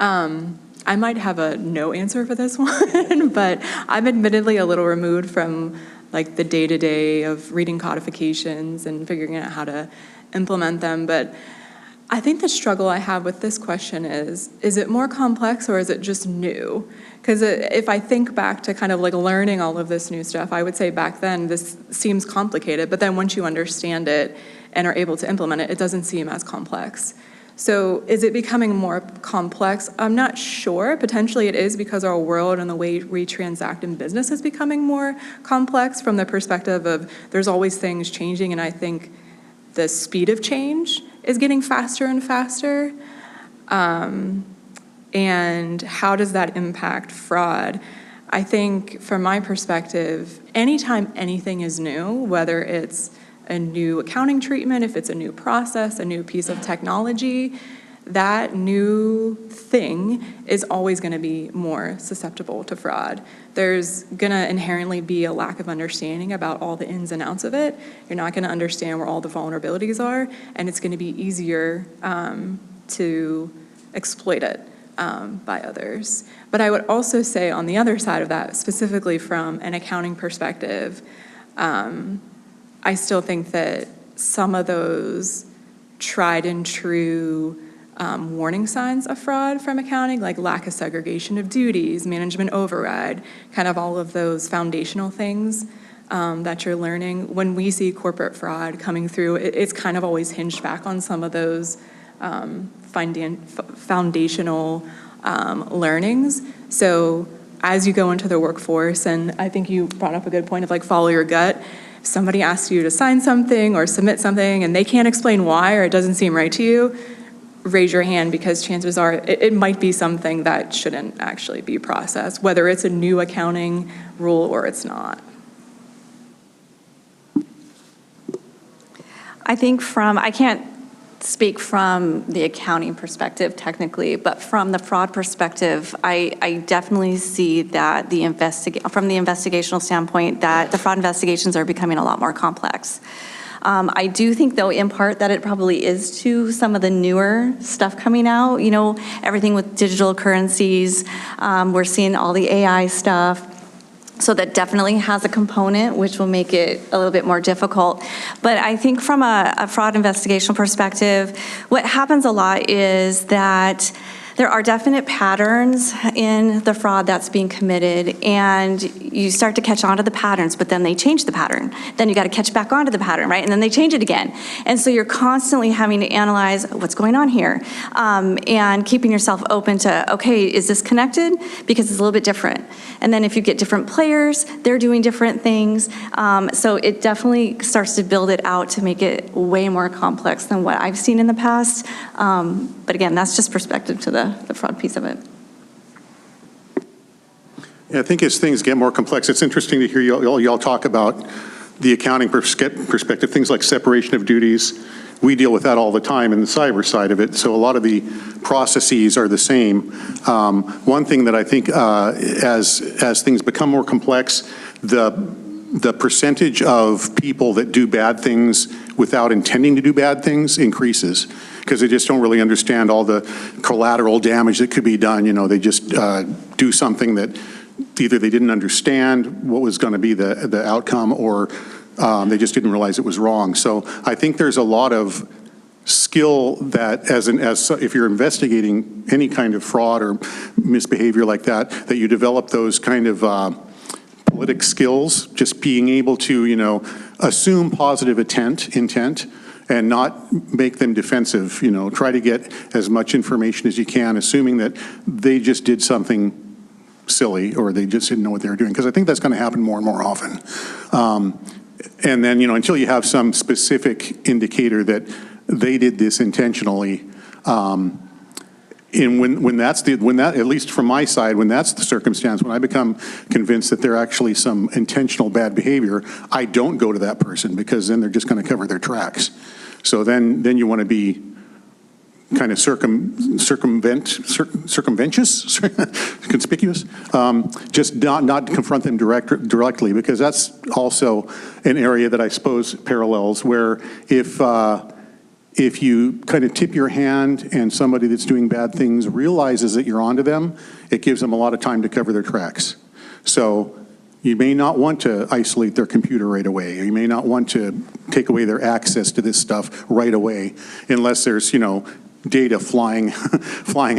I might have a no answer for this one, but I'm admittedly a little removed from like the day-to-day of reading codifications and figuring out how to implement them. But I think the struggle I have with this question is it more complex or is it just new? Because if I think back to kind of like learning all of this new stuff, I would say back then this seems complicated, but then once you understand it and are able to implement it, it doesn't seem as complex. So is it becoming more complex? I'm not sure. Potentially it is because our world and the way we transact in business is becoming more complex from the perspective of there's always things changing, and I think the speed of change is getting faster and faster. And how does that impact fraud? I think from my perspective, anytime anything is new, whether it's a new accounting treatment, if it's a new process, a new piece of technology, that new thing is always going to be more susceptible to fraud. There's going to inherently be a lack of understanding about all the ins and outs of it. You're not going to understand where all the vulnerabilities are, and it's going to be easier to exploit it by others. But I would also say on the other side of that, specifically from an accounting perspective, I still think that some of those tried and true warning signs of fraud from accounting, like lack of segregation of duties, management override, kind of all of those foundational things that you're learning. When we see corporate fraud coming through, it's kind of always hinged back on some of those foundational learnings. So as you go into the workforce, and I think you brought up a good point of like follow your gut, if somebody asks you to sign something or submit something and they can't explain why or it doesn't seem right to you, raise your hand, because chances are it might be something that shouldn't actually be processed, whether it's a new accounting rule or it's not. I think I can't speak from the accounting perspective technically, but from the fraud perspective, I definitely see that from the investigational standpoint, that the fraud investigations are becoming a lot more complex. I do think, though, in part that it probably is to some of the newer stuff coming out, everything with digital currencies. We're seeing all the AI stuff. So that definitely has a component which will make it a little bit more difficult. But I think from a fraud investigational perspective, what happens a lot is that there are definite patterns in the fraud that's being committed, and you start to catch on to the patterns, but then they change the pattern. Then you got to catch back onto the pattern, right? And then they change it again. And so you're constantly having to analyze what's going on here, and keeping yourself open to, okay, is this connected? Because it's a little bit different. And then if you get different players, they're doing different things. So it definitely starts to build it out to make it way more complex than what I've seen in the past. But again, that's just perspective to the fraud piece of it. Yeah, I think as things get more complex, it's interesting to hear y'all talk about the accounting perspective, things like separation of duties. We deal with that all the time in the cyber side of it, so a lot of the processes are the same. One thing that I think as things become more complex, the percentage of people that do bad things without intending to do bad things increases, because they just don't really understand all the collateral damage that could be done. They just do something that either they didn't understand what was going to be the outcome, or they just didn't realize it was wrong. So I think there's a lot of skill that if you're investigating any kind of fraud or misbehavior like that you develop those kind of politic skills, just being able to, assume positive intent and not make them defensive. Try to get as much information as you can, assuming that they just did something silly or they just didn't know what they were doing, because I think that's going to happen more and more often. And then, until you have some specific indicator that they did this intentionally, and when that, at least from my side, when that's the circumstance, when I become convinced that there actually some intentional bad behavior, I don't go to that person, because then they're just going to cover their tracks. So then you want to be kind of circumventious, conspicuous, just not confront them directly, because that's also an area that I suppose parallels, where if you kind of tip your hand and somebody that's doing bad things realizes that you're onto them, it gives them a lot of time to cover their tracks. So you may not want to isolate their computer right away, or you may not want to take away their access to this stuff right away, unless there's, data flying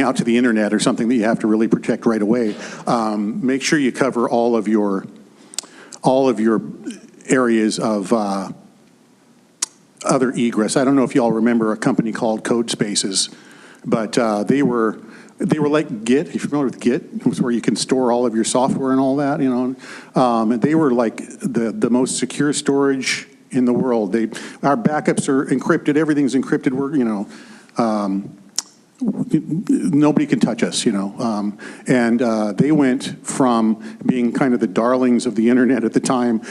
out to the internet or something that you have to really protect right away. Make sure you cover all of your areas of other egress. I don't know if y'all remember a company called Code Spaces, but they were like Git. If you're familiar with Git, it was where you can store all of your software and all that. And they were like the most secure storage in the world. Our backups are encrypted. Everything's encrypted. Nobody can touch us, and they went from being kind of the darlings of the internet at the time.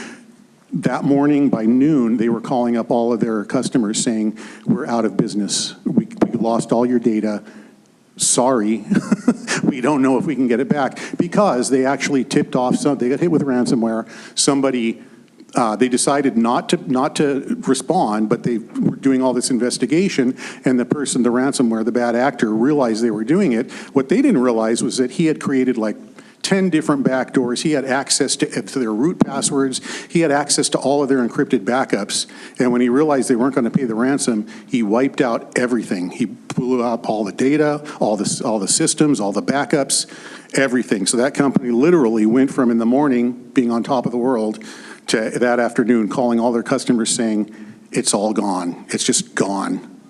That morning by noon, they were calling up all of their customers saying, "We're out of business. We you've lost all your data. Sorry, we don't know if we can get it back, because they actually tipped off they got hit with ransomware. Somebody, they decided not to respond, but they were doing all this investigation, and the ransomware, the bad actor, realized they were doing it. What they didn't realize was that he had created like 10 different backdoors. He had access to their root passwords. He had access to all of their encrypted backups. And when he realized they weren't going to pay the ransom, he wiped out everything. He blew up all the data, all the systems, all the backups, everything. So that company literally went from in the morning being on top of the world to that afternoon calling all their customers saying, it's all gone. It's just gone.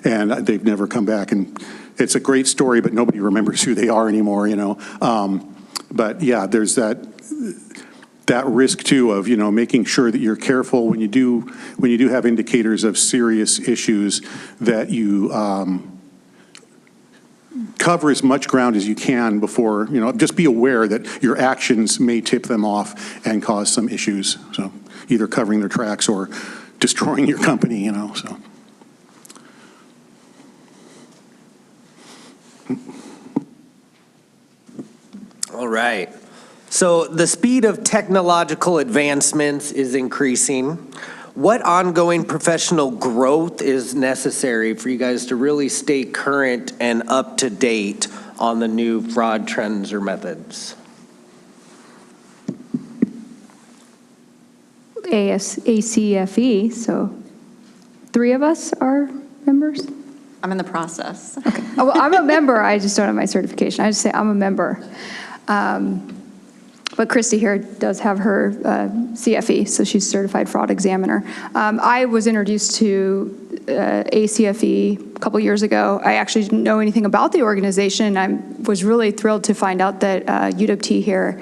And they've never come back. And it's a great story, but nobody remembers who they are anymore, you know. But yeah, there's that risk too of, you know, making sure that you're careful when you do have indicators of serious issues, that you cover as much ground as you can before, you know, just be aware that your actions may tip them off and cause some issues. So either covering their tracks or destroying your company, you know, so. All right. So the speed of technological advancements is increasing. What ongoing professional growth is necessary for you guys to really stay current and up to date on the new fraud trends or methods? ACFE, so 3 of us are members? I'm in the process. Okay. Oh, well, I'm a member, I just don't have my certification. I just say I'm a member. But Christy here does have her CFE, so she's Certified Fraud Examiner. I was introduced to ACFE a couple years ago. I actually didn't know anything about the organization. I was really thrilled to find out that UW here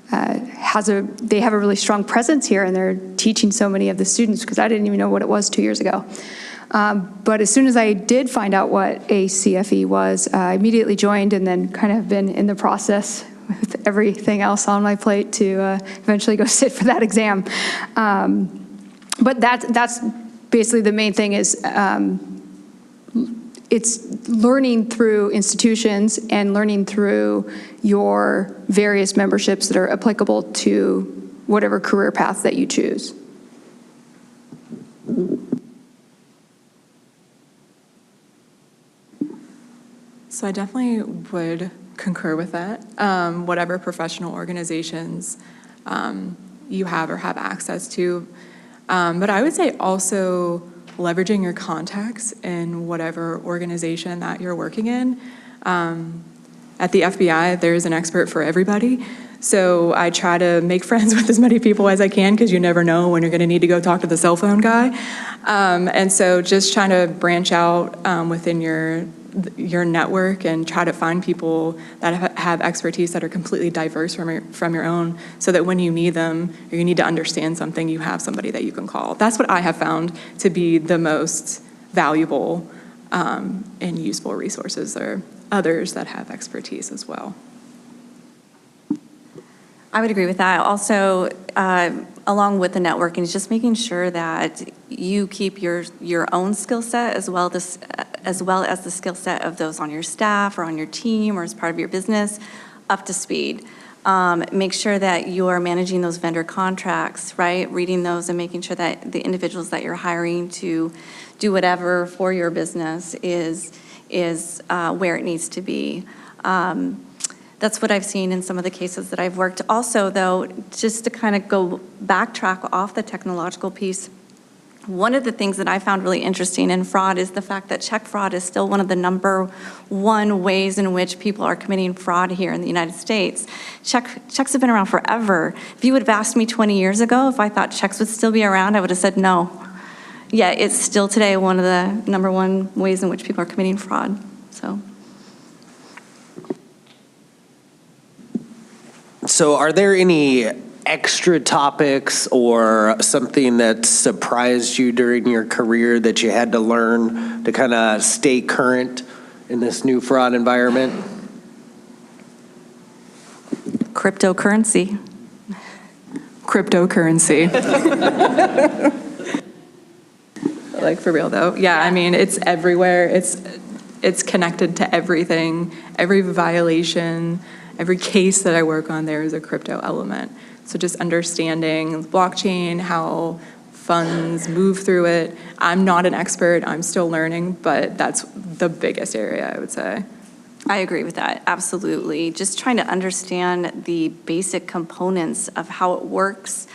they have a really strong presence here, and they're teaching so many of the students, because I didn't even know what it was 2 years ago. But as soon as I did find out what ACFE was, I immediately joined, and then kind of been in the process with everything else on my plate to eventually go sit for that exam. But that's basically the main thing is it's learning through institutions and learning through your various memberships that are applicable to whatever career path that you choose. So I definitely would concur with that. Whatever professional organizations you have or have access to. But I would say also leveraging your contacts in whatever organization that you're working in. At the FBI, there's an expert for everybody. So I try to make friends with as many people as I can, because you never know when you're going to need to go talk to the cell phone guy. And so just trying to branch out within your network and try to find people that have expertise that are completely diverse from your own, so that when you need them or you need to understand something, you have somebody that you can call. That's what I have found to be the most valuable and useful resources. There are others that have expertise as well. I would agree with that. Also, along with the networking, is just making sure that you keep your own skill set as well as the skill set of those on your staff or on your team or as part of your business up to speed. Make sure that you are managing those vendor contracts, right? Reading those and making sure that the individuals that you're hiring to do whatever for your business is where it needs to be. That's what I've seen in some of the cases that I've worked. Also, though, just to kind of go backtrack off the technological piece, one of the things that I found really interesting in fraud is the fact that check fraud is still one of the #1 ways in which people are committing fraud here in the United States. Checks have been around forever. If you would have asked me 20 years ago if I thought checks would still be around, I would have said no. Yeah, it's still today one of the #1 ways in which people are committing fraud. So are there any extra topics or something that surprised you during your career that you had to learn to kind of stay current in this new fraud environment? Cryptocurrency. Like, for real though. Yeah, I mean, it's everywhere. it's connected to everything. Every violation, every case that I work on, there is a crypto element. So just understanding blockchain, how funds move through it. I'm not an expert, I'm still learning, but that's the biggest area, I would say. I agree with that, absolutely. Just trying to understand the basic components of how it works.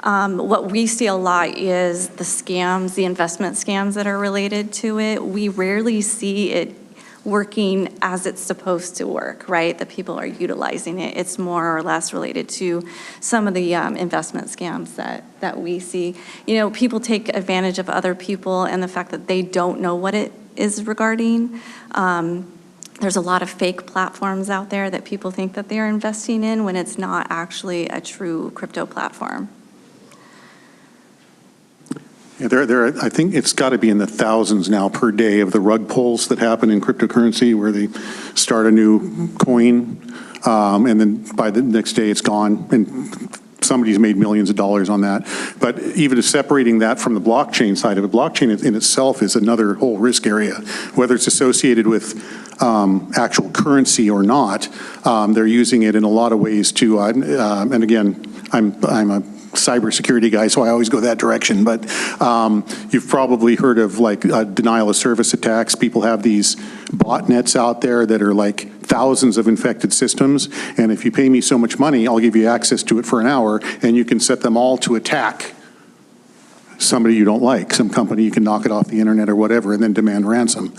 What we see a lot is the scams, the investment scams that are related to it. We rarely see it working as it's supposed to work, right? That people are utilizing it. It's more or less related to some of the investment scams that we see. You know, people take advantage of other people and the fact that they don't know what it is regarding. There's a lot of fake platforms out there that people think that they're investing in when it's not actually a true crypto platform. Yeah, I think it's got to be in the thousands now per day of the rug pulls that happen in cryptocurrency where they start a new coin and then by the next day it's gone and somebody's made millions of dollars on that. But even separating that from the blockchain side of it, blockchain in itself is another whole risk area. Whether it's associated with actual currency or not, they're using it in a lot of ways to, and again, I'm a cybersecurity guy, so I always go that direction. But you've probably heard of like denial of service attacks. People have these botnets out there that are like thousands of infected systems. And if you pay me so much money, I'll give you access to it for an hour, and you can set them all to attack somebody you don't like, some company, you can knock it off the internet or whatever, and then demand ransom.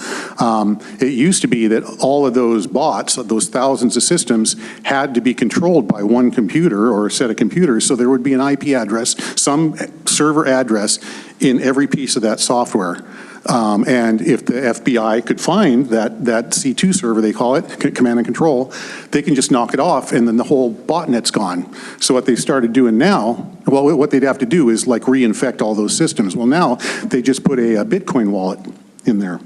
It used to be that all of those bots, those thousands of systems, had to be controlled by one computer or a set of computers, so there would be an IP address, some server address in every piece of that software. And if the FBI could find that C2 server, they call it, command and control, they can just knock it off and then the whole botnet's gone. So what they started doing now, well, what they'd have to do is like reinfect all those systems. Well, now they just put a Bitcoin wallet in there.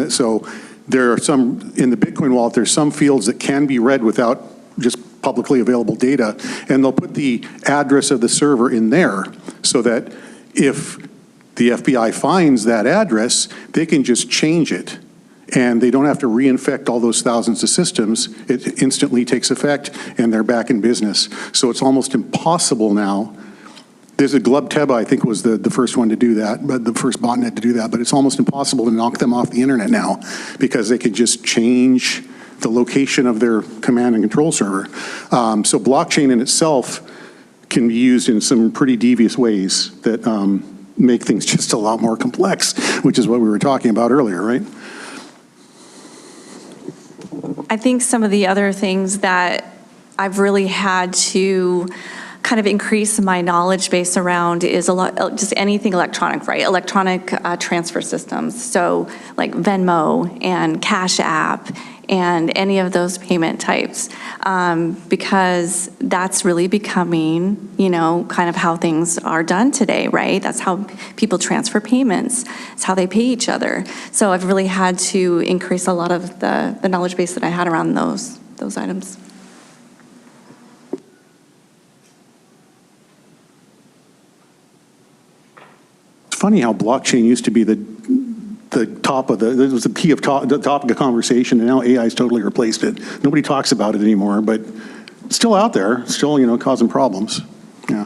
So there are some, in the Bitcoin wallet, there's some fields that can be read without just publicly available data, and they'll put the address of the server in there so that if the FBI finds that address, they can just change it. And they don't have to reinfect all those thousands of systems. It instantly takes effect, and they're back in business. So it's almost impossible now. There's a Glubteba, I think, was the first one to do that, but the first botnet to do that. But it's almost impossible to knock them off the internet now because they can just change the location of their command and control server. So blockchain in itself can be used in some pretty devious ways that make things just a lot more complex, which is what we were talking about earlier, right? I think some of the other things that I've really had to kind of increase my knowledge base around is a lot, just anything electronic, right? Electronic transfer systems. So like Venmo and Cash App and any of those payment types, because that's really becoming, you know, kind of how things are done today, right? That's how people transfer payments. It's how they pay each other. So I've really had to increase a lot of the knowledge base that I had around those items. It's funny how blockchain used to be the top of it was the key of the topic of conversation, and now AI's totally replaced it. Nobody talks about it anymore, but it's still out there, still, you know, causing problems. Yeah.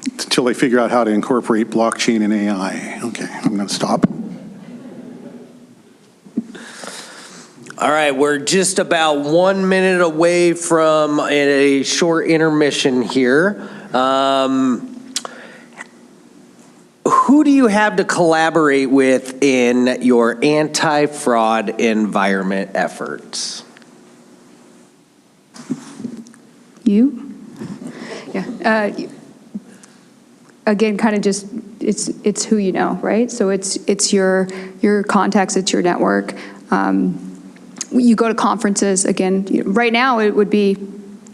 Until they figure out how to incorporate blockchain and AI. Okay, I'm going to stop. All right, we're just about 1 minute away from a short intermission here. Who do you have to collaborate with in your anti-fraud environment efforts? You? Yeah. Again, kind of just, it's who you know, right? So it's your contacts, it's your network. You go to conferences, again, right now it would be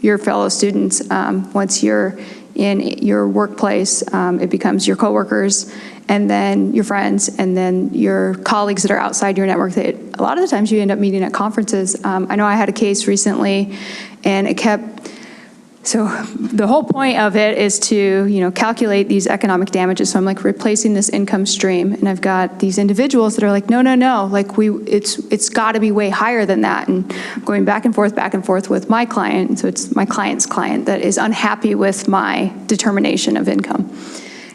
your fellow students. Once you're in your workplace, it becomes your coworkers, and then your friends, and then your colleagues that are outside your network that a lot of the times you end up meeting at conferences. I know I had a case recently, and it kept So the whole point of it is to, calculate these economic damages. So I'm like replacing this income stream, and I've got these individuals that are like, no, like it's got to be way higher than that. And going back and forth with my client. And so it's my client's client that is unhappy with my determination of income.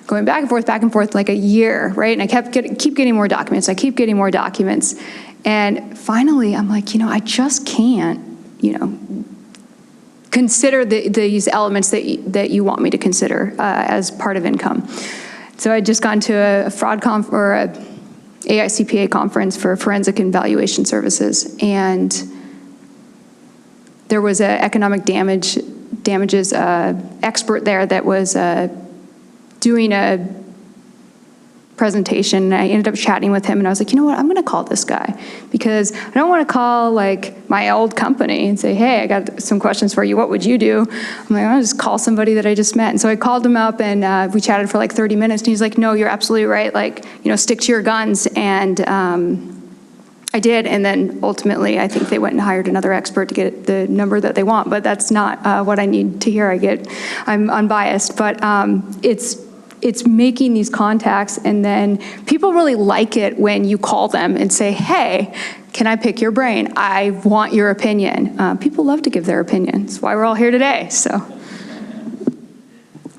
Going back and forth like a year, right? And I keep getting more documents. And finally, I'm like, I just can't, consider these elements that you want me to consider as part of income. So I'd just gone to a fraud or a AICPA conference for forensic and valuation services, and there was an economic damages expert there that was doing a presentation. And I ended up chatting with him, and I was like, you know what, I'm gonna call this guy, because I don't wanna call like my old company and say, hey, I got some questions for you, what would you do? I'm like, I'll just call somebody that I just met. And so I called him up, and we chatted for like 30 minutes, and he's like, no, you're absolutely right, like, stick to your guns. And I did, and then ultimately I think they went and hired another expert to get the number that they want, but that's not what I need to hear. I'm unbiased, but it's making these contacts, and then people really like it when you call them and say, hey, can I pick your brain? I want your opinion. People love to give their opinion. That's why we're all here today, so.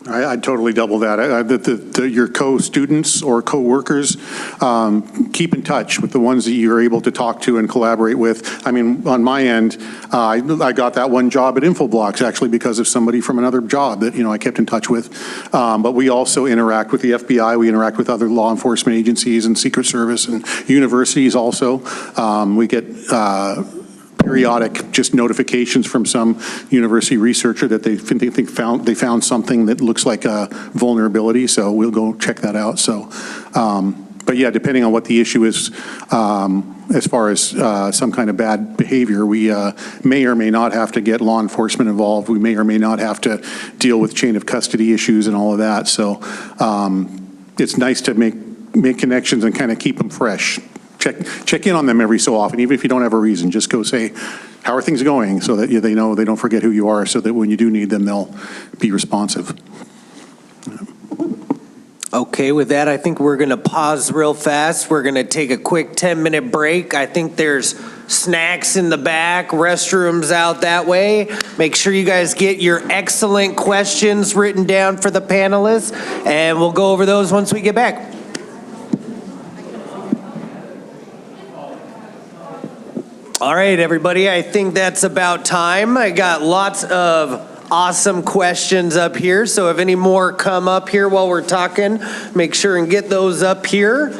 I'd totally double that. Your co-students or co-workers, keep in touch with the ones that you're able to talk to and collaborate with. I mean, on my end, I got that one job at Infoblox actually because of somebody from another job that, I kept in touch with. But we also interact with the FBI. We interact with other law enforcement agencies and Secret Service and universities also. We get periodic just notifications from some university researcher that they found something that looks like a vulnerability, so we'll go check that out. So, but yeah, depending on what the issue is, as far as some kind of bad behavior, we may or may not have to get law enforcement involved. We may or may not have to deal with chain of custody issues and all of that. So it's nice to make connections and kind of keep them fresh. Check in on them every so often, even if you don't have a reason. Just go say, how are things going, so that they know they don't forget who you are, so that when you do need them, they'll be responsive. Okay, with that, I think we're going to pause real fast. We're going to take a quick 10-minute break. I think there's snacks in the back, restrooms out that way. Make sure you guys get your excellent questions written down for the panelists, and we'll go over those once we get back. All right, everybody, I think that's about time. I got lots of awesome questions up here, so if any more come up here while we're talking, make sure and get those up here.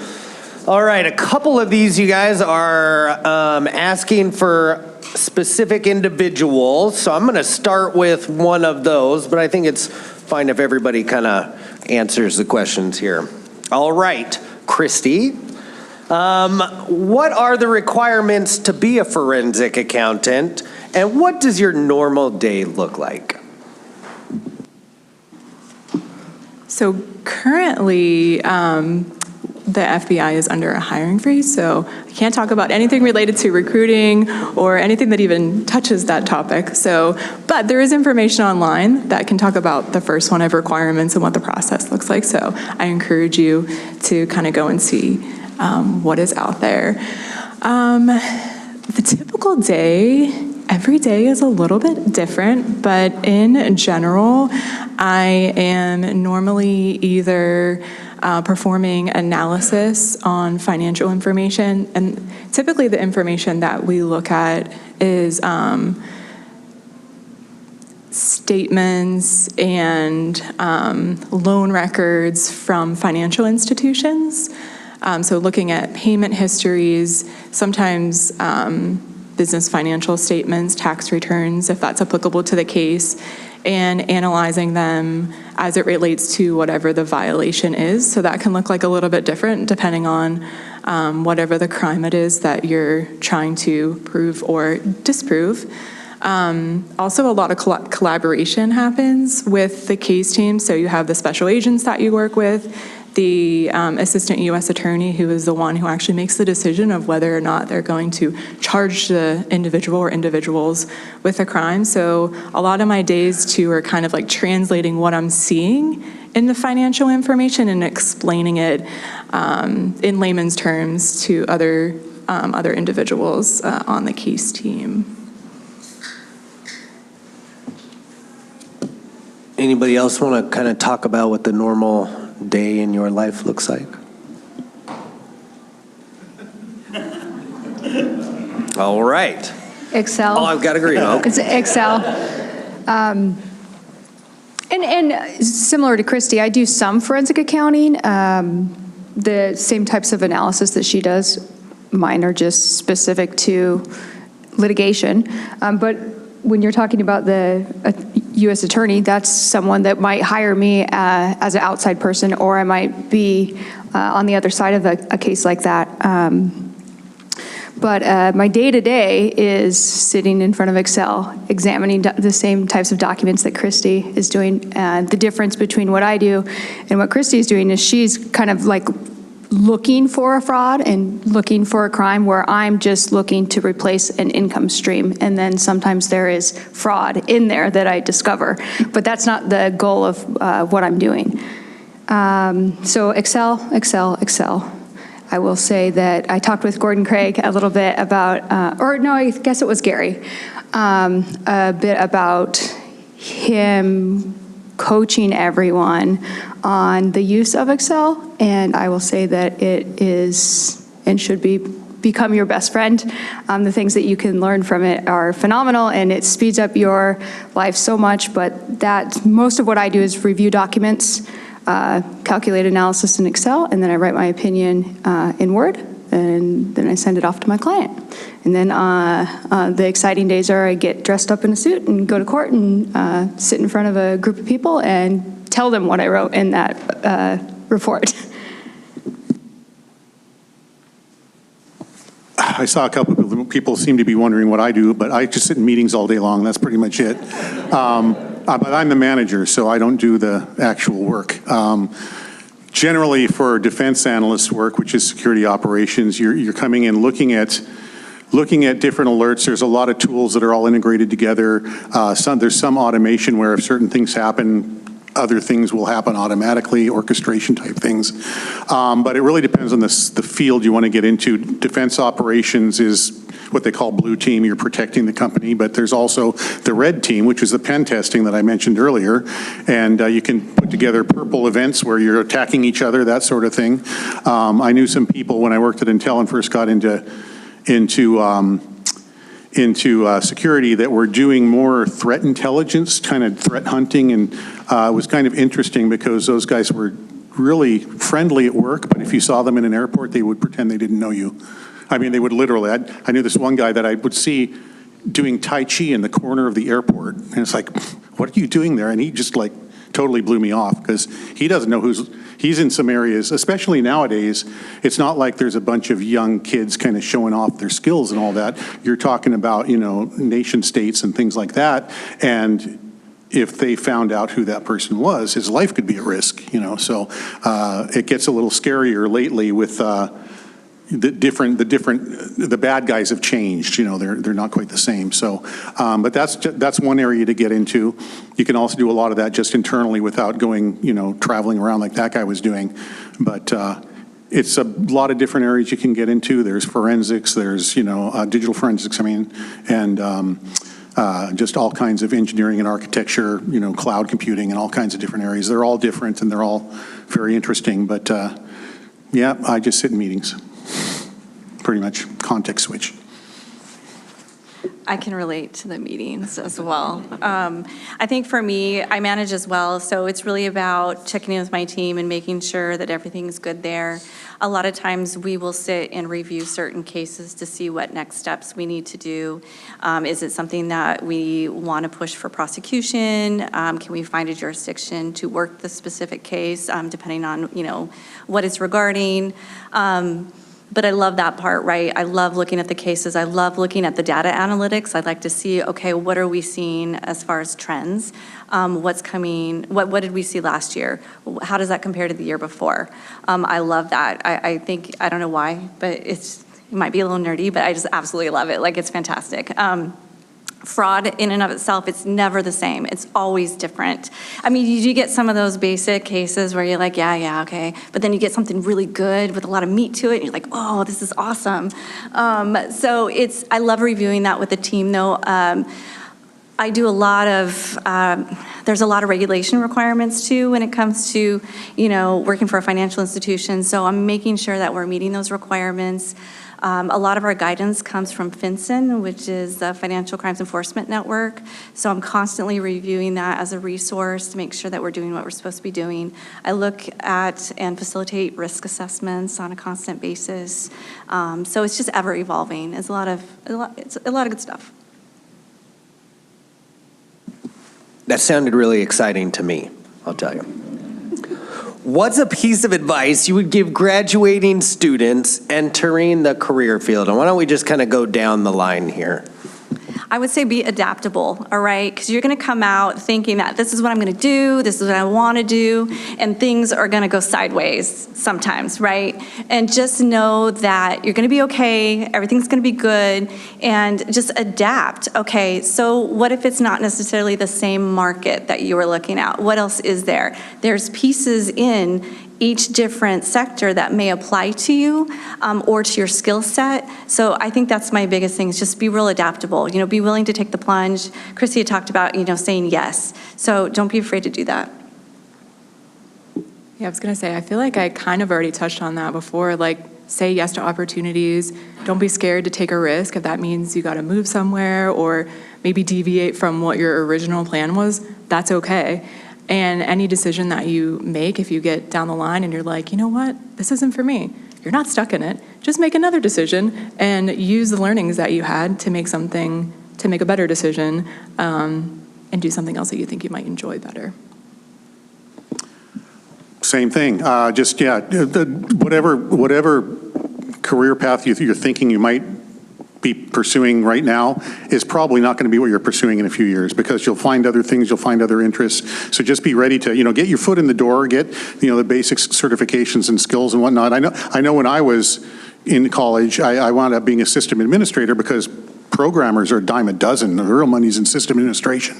All right, a couple of these you guys are asking for specific individuals, so I'm going to start with one of those, but I think it's fine if everybody kind of answers the questions here. All right, Christy. What are the requirements to be a forensic accountant, and what does your normal day look like? So currently, the FBI is under a hiring freeze, so I can't talk about anything related to recruiting or anything that even touches that topic. So, but there is information online that can talk about the first one of requirements and what the process looks like. So I encourage you to kind of go and see what is out there. The typical day, every day is a little bit different, but in general, I am normally either performing analysis on financial information, and typically the information that we look at is statements and loan records from financial institutions. So looking at payment histories, sometimes business financial statements, tax returns, if that's applicable to the case, and analyzing them as it relates to whatever the violation is. So that can look like a little bit different depending on whatever the crime it is that you're trying to prove or disprove. Also, a lot of collaboration happens with the case team. So you have the special agents that you work with, the assistant U.S. attorney, who is the one who actually makes the decision of whether or not they're going to charge the individual or individuals with a crime. So a lot of my days too are kind of like translating what I'm seeing in the financial information and explaining it in layman's terms to other individuals on the case team. Anybody else want to kind of talk about what the normal day in your life looks like? All right. Excel. Oh, I've got a green. Okay. It's Excel. And similar to Christy, I do some forensic accounting, the same types of analysis that she does. Mine are just specific to litigation. But when you're talking about the U.S. attorney, that's someone that might hire me as an outside person, or I might be on the other side of a case like that. But my day-to-day is sitting in front of Excel, examining the same types of documents that Christy is doing. The difference between what I do and what Christy is doing is she's kind of like looking for a fraud and looking for a crime, where I'm just looking to replace an income stream. And then sometimes there is fraud in there that I discover. But that's not the goal of what I'm doing. So Excel, Excel, Excel. I will say that I talked with Gordon Craig a little bit about, or no, I guess it was Gary, a bit about him coaching everyone on the use of Excel, and I will say that it is and should become your best friend. The things that you can learn from it are phenomenal, and it speeds up your life so much. But most of what I do is review documents, calculate analysis in Excel, and then I write my opinion in Word, and then I send it off to my client. And then the exciting days are I get dressed up in a suit and go to court and sit in front of a group of people and tell them what I wrote in that report. I saw a couple of people seem to be wondering what I do, but I just sit in meetings all day long. That's pretty much it. But I'm the manager, so I don't do the actual work. Generally, for defense analyst work, which is security operations, you're coming in looking at different alerts. There's a lot of tools that are all integrated together. There's some automation where if certain things happen, other things will happen automatically, orchestration type things. But it really depends on the field you want to get into. Defense operations is what they call blue team. You're protecting the company, but there's also the red team, which is the pen testing that I mentioned earlier. And you can put together purple events where you're attacking each other, that sort of thing. I knew some people when I worked at Intel and first got into security that were doing more threat intelligence, kind of threat hunting, and it was kind of interesting because those guys were really friendly at work, but if you saw them in an airport, they would pretend they didn't know you. I mean, they would literally. I knew this one guy that I would see doing Tai Chi in the corner of the airport, and it's like, what are you doing there? And he just like totally blew me off because he doesn't know he's in some areas, especially nowadays. It's not like there's a bunch of young kids kind of showing off their skills and all that. You're talking about, nation states and things like that. And if they found out who that person was, his life could be at risk, So it gets a little scarier lately with the bad guys have changed, they're not quite the same. So, but that's one area to get into. You can also do a lot of that just internally without going, traveling around like that guy was doing. But it's a lot of different areas you can get into. There's forensics, there's, digital forensics, and just all kinds of engineering and architecture, cloud computing and all kinds of different areas. They're all different and they're all very interesting. But yeah, I just sit in meetings. Pretty much context switch. I can relate to the meetings as well. I think for me, I manage as well, so it's really about checking in with my team and making sure that everything's good there. A lot of times we will sit and review certain cases to see what next steps we need to do. Is it something that we want to push for prosecution? Can we find a jurisdiction to work the specific case, depending on, what it's regarding? But I love that part, right? I love looking at the cases. I love looking at the data analytics. I'd like to see, okay, what are we seeing as far as trends? What's coming? What did we see last year? How does that compare to the year before? I love that. I think, I don't know why, but it might be a little nerdy, but I just absolutely love it. Like, it's fantastic. Fraud in and of itself, it's never the same. It's always different. I mean, you do get some of those basic cases where you're like, yeah, okay. But then you get something really good with a lot of meat to it, and you're like, oh, this is awesome. So I love reviewing that with the team, though. I do a lot of, there's a lot of regulation requirements too when it comes to, working for a financial institution. So I'm making sure that we're meeting those requirements. A lot of our guidance comes from FinCEN, which is the Financial Crimes Enforcement Network. So I'm constantly reviewing that as a resource to make sure that we're doing what we're supposed to be doing. I look at and facilitate risk assessments on a constant basis. So it's just ever evolving. It's a lot of good stuff. That sounded really exciting to me, I'll tell you. What's a piece of advice you would give graduating students entering the career field? And why don't we just kind of go down the line here? I would say be adaptable, all right? Because you're going to come out thinking that this is what I'm going to do, this is what I want to do, and things are going to go sideways sometimes, right? And just know that you're going to be okay, everything's going to be good, and just adapt. Okay, so what if it's not necessarily the same market that you were looking at? What else is there? There's pieces in each different sector that may apply to you or to your skill set. So I think that's my biggest thing, is just be real adaptable. Be willing to take the plunge. Chrissy had talked about, saying yes. So don't be afraid to do that. Yeah, I was going to say, I feel like I kind of already touched on that before. Like, say yes to opportunities. Don't be scared to take a risk if that means you got to move somewhere or maybe deviate from what your original plan was. That's okay. And any decision that you make, if you get down the line and you're like, you know what, this isn't for me, you're not stuck in it. Just make another decision and use the learnings that you had to make a better decision, and do something else that you think you might enjoy better. Same thing. Whatever career path you're thinking you might be pursuing right now is probably not going to be what you're pursuing in a few years, because you'll find other things, you'll find other interests. So just be ready to, get your foot in the door, get, the basic certifications and skills and whatnot. I know when I was in college, I wound up being a system administrator because programmers are a dime a dozen. The real money's in system administration.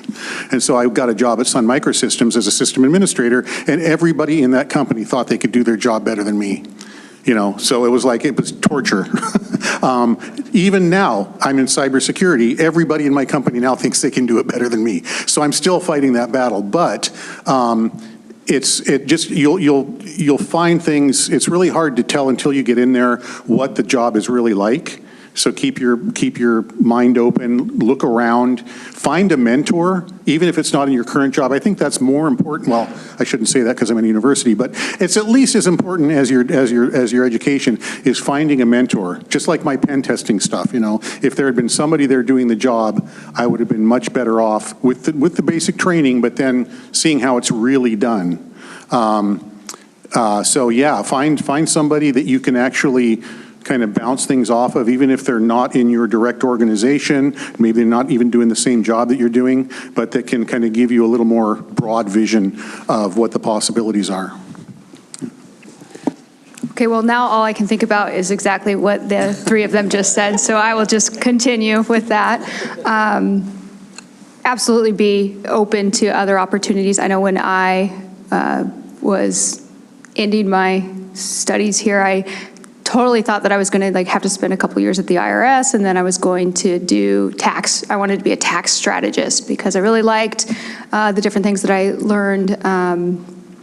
And so I got a job at Sun Microsystems as a system administrator, and everybody in that company thought they could do their job better than me. So it was torture. Even now, I'm in cybersecurity. Everybody in my company now thinks they can do it better than me. So I'm still fighting that battle. But you'll find things. It's really hard to tell until you get in there what the job is really like. So keep your mind open, look around, find a mentor, even if it's not in your current job. I think that's more important. Well, I shouldn't say that because I'm in a university, but it's at least as important as your education is finding a mentor. Just like my pen testing stuff, if there had been somebody there doing the job, I would have been much better off with the basic training, but then seeing how it's really done. So yeah, find somebody that you can actually kind of bounce things off of, even if they're not in your direct organization, maybe they're not even doing the same job that you're doing, but that can kind of give you a little more broad vision of what the possibilities are. Okay, well, now all I can think about is exactly what the three of them just said, so I will just continue with that. Absolutely be open to other opportunities. I know when I was ending my studies here, I totally thought that I was going to have to spend a couple years at the IRS, and then I was going to do tax. I wanted to be a tax strategist because I really liked the different things that I learned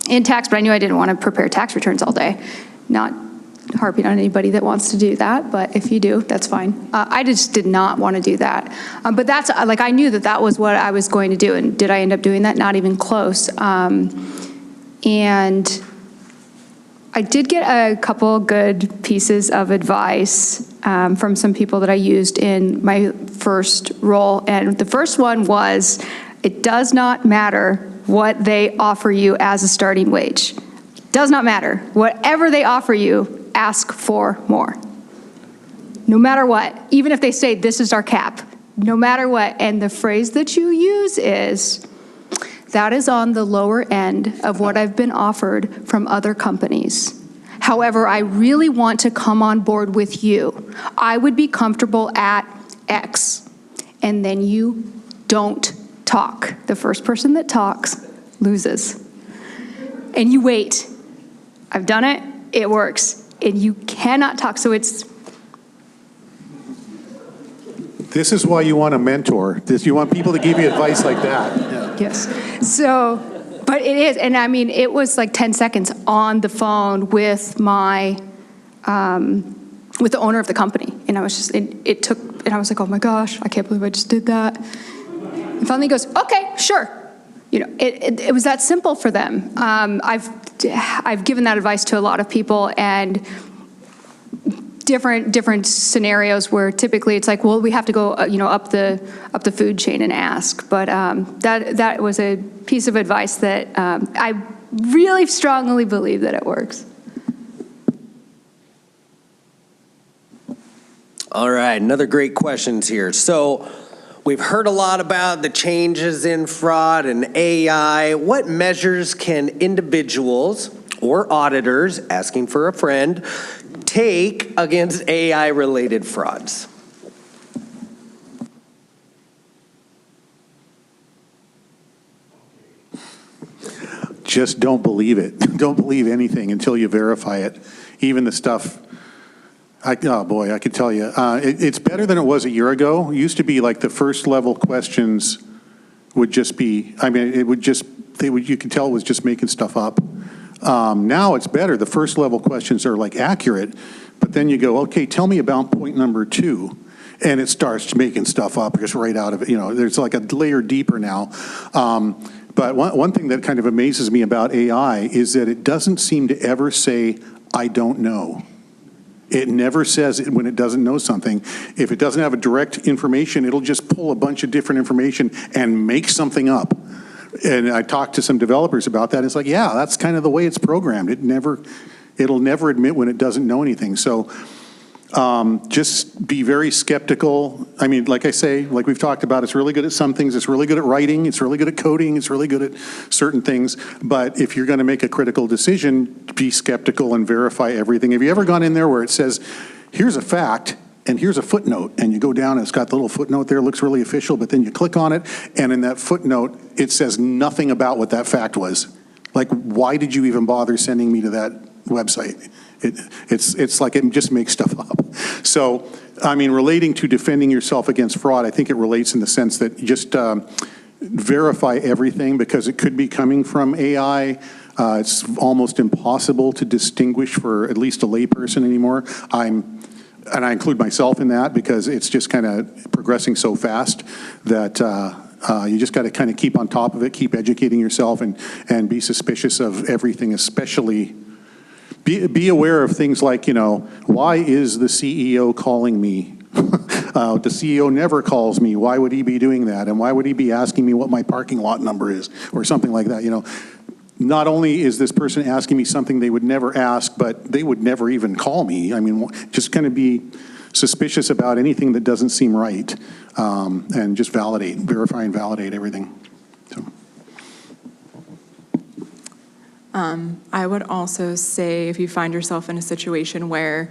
in tax, but I knew I didn't want to prepare tax returns all day. Not harping on anybody that wants to do that, but if you do, that's fine. I just did not want to do that. But that's, I knew that was what I was going to do, and did I end up doing that? Not even close. And I did get a couple good pieces of advice from some people that I used in my first role. And the first one was, it does not matter what they offer you as a starting wage. Does not matter. Whatever they offer you, ask for more. no matter what, even if they say this is our cap, no matter what. And the phrase that you use is, that is on the lower end of what I've been offered from other companies. However, I really want to come on board with you. I would be comfortable at X. And then you don't talk. The first person that talks loses. And you wait. I've done it. It works. And you cannot talk. So it's... This is why you want a mentor. You want people to give you advice like that. Yeah. Yes. So, but it is, and I mean, it was like 10 seconds on the phone with my, with the owner of the company. And I was just, it took, and I was like, oh my gosh, I can't believe I just did that. And finally he goes, okay, sure. You know, it was that simple for them. I've given that advice to a lot of people, and different scenarios where typically it's like, well, we have to go, up the food chain and ask. But that was a piece of advice that I really strongly believe that it works. All right, another great questions here. So we've heard a lot about the changes in fraud and AI. What measures can individuals or auditors, asking for a friend, take against AI-related frauds? Just don't believe it. Don't believe anything until you verify it. Even the stuff, oh boy, I could tell you. It's better than it was a year ago. It used to be like the first level questions would just be, I mean, it would just, you could tell it was just making stuff up. Now it's better. The first level questions are like accurate, but then you go, okay, tell me about point number 2. And it starts making stuff up just right out of it. You know, there's like a layer deeper now. But one thing that kind of amazes me about AI is that it doesn't seem to ever say, I don't know. It never says it when it doesn't know something. If it doesn't have a direct information, it'll just pull a bunch of different information and make something up. And I talked to some developers about that. It's like, yeah, that's kind of the way it's programmed. It'll never admit when it doesn't know anything. So just be very skeptical. I mean, like I say, like we've talked about, it's really good at some things. It's really good at writing. It's really good at coding. It's really good at certain things. But if you're going to make a critical decision, be skeptical and verify everything. Have you ever gone in there where it says, here's a fact, and here's a footnote, and you go down and it's got the little footnote there, looks really official, but then you click on it, and in that footnote, it says nothing about what that fact was. Like, why did you even bother sending me to that website? It's like it just makes stuff up. So, I mean, relating to defending yourself against fraud, I think it relates in the sense that just verify everything, because it could be coming from AI. It's almost impossible to distinguish for at least a layperson anymore. And I include myself in that, because it's just kind of progressing so fast that you just got to kind of keep on top of it, keep educating yourself, and be suspicious of everything, especially be aware of things like, you know, why is the CEO calling me? The CEO never calls me. Why would he be doing that? And why would he be asking me what my parking lot number is, or something like that, you know? Not only is this person asking me something they would never ask, but they would never even call me. I mean, just kind of be suspicious about anything that doesn't seem right, and just verify and validate everything. So. I would also say, if you find yourself in a situation where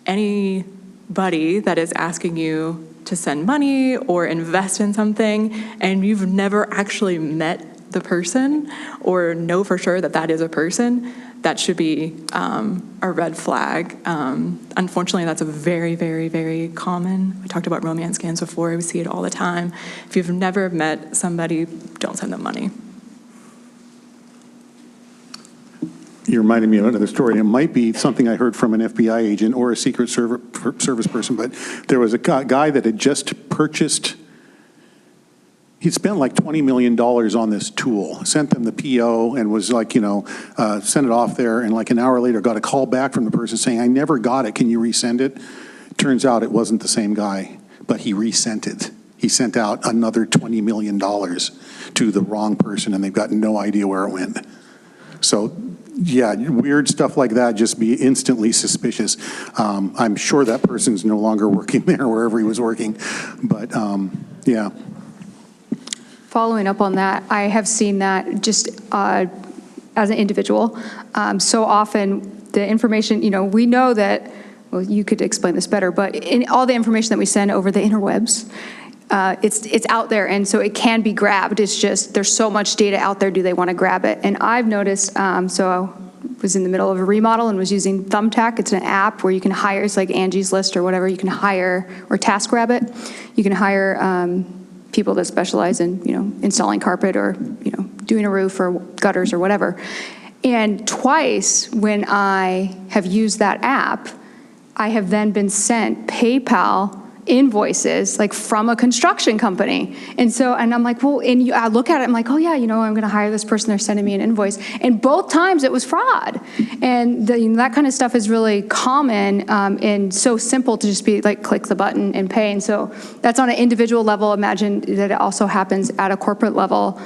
anybody that is asking you to send money or invest in something, and you've never actually met the person or know for sure that that is a person, that should be a red flag. Unfortunately, that's a very, very, very common. We talked about romance scams before. We see it all the time. If you've never met somebody, don't send them money. You reminded me of another story. It might be something I heard from an FBI agent or a Secret Service person, but there was a guy that had just purchased. He'd spent like $20 million on this tool, sent them the PO, and was like, you know, sent it off there, and like an hour later got a call back from the person saying, I never got it, can you resend it? Turns out it wasn't the same guy, but he resent it. He sent out another $20 million to the wrong person, and they've got no idea where it went. So yeah, weird stuff like that, just be instantly suspicious. I'm sure that person's no longer working there, wherever he was working, but yeah. Following up on that, I have seen that just as an individual. So often the information, we know that, well, you could explain this better, but in all the information that we send over the interwebs, it's out there, and so it can be grabbed. It's just there's so much data out there. Do they want to grab it? And I've noticed. So I was in the middle of a remodel and was using Thumbtack. It's an app where you can hire. It's like Angie's List or whatever. You can hire or TaskRabbit. You can hire people that specialize in installing carpet or doing a roof or gutters or whatever. And twice when I have used that app, I have then been sent PayPal invoices like from a construction company. And I'm like, well, and I look at it, I'm like, oh yeah, I'm going to hire this person, they're sending me an invoice. And both times it was fraud. And that kind of stuff is really common and so simple to just be like, click the button and pay. And so that's on an individual level. Imagine that it also happens at a corporate level.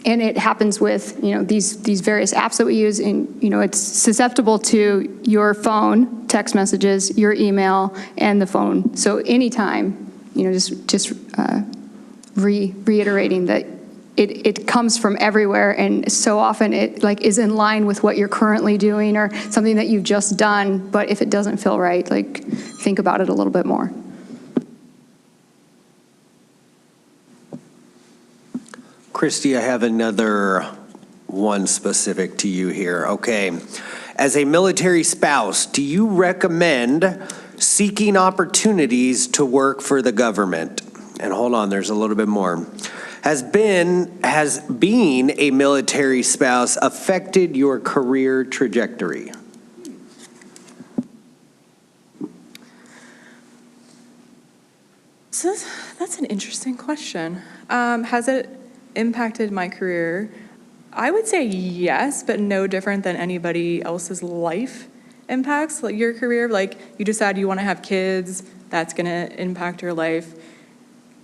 And it happens with these various apps that we use, and it's susceptible to your phone, text messages, your email, and the phone. So anytime, just reiterating that it comes from everywhere, and so often it is in line with what you're currently doing or something that you've just done. But if it doesn't feel right, think about it a little bit more. Christy, I have another one specific to you here. Okay. As a military spouse, do you recommend seeking opportunities to work for the government? And hold on, there's a little bit more. Has being a military spouse affected your career trajectory? So that's an interesting question. Has it impacted my career? I would say yes, but no different than anybody else's life impacts your career. You decide you want to have kids, that's going to impact your life.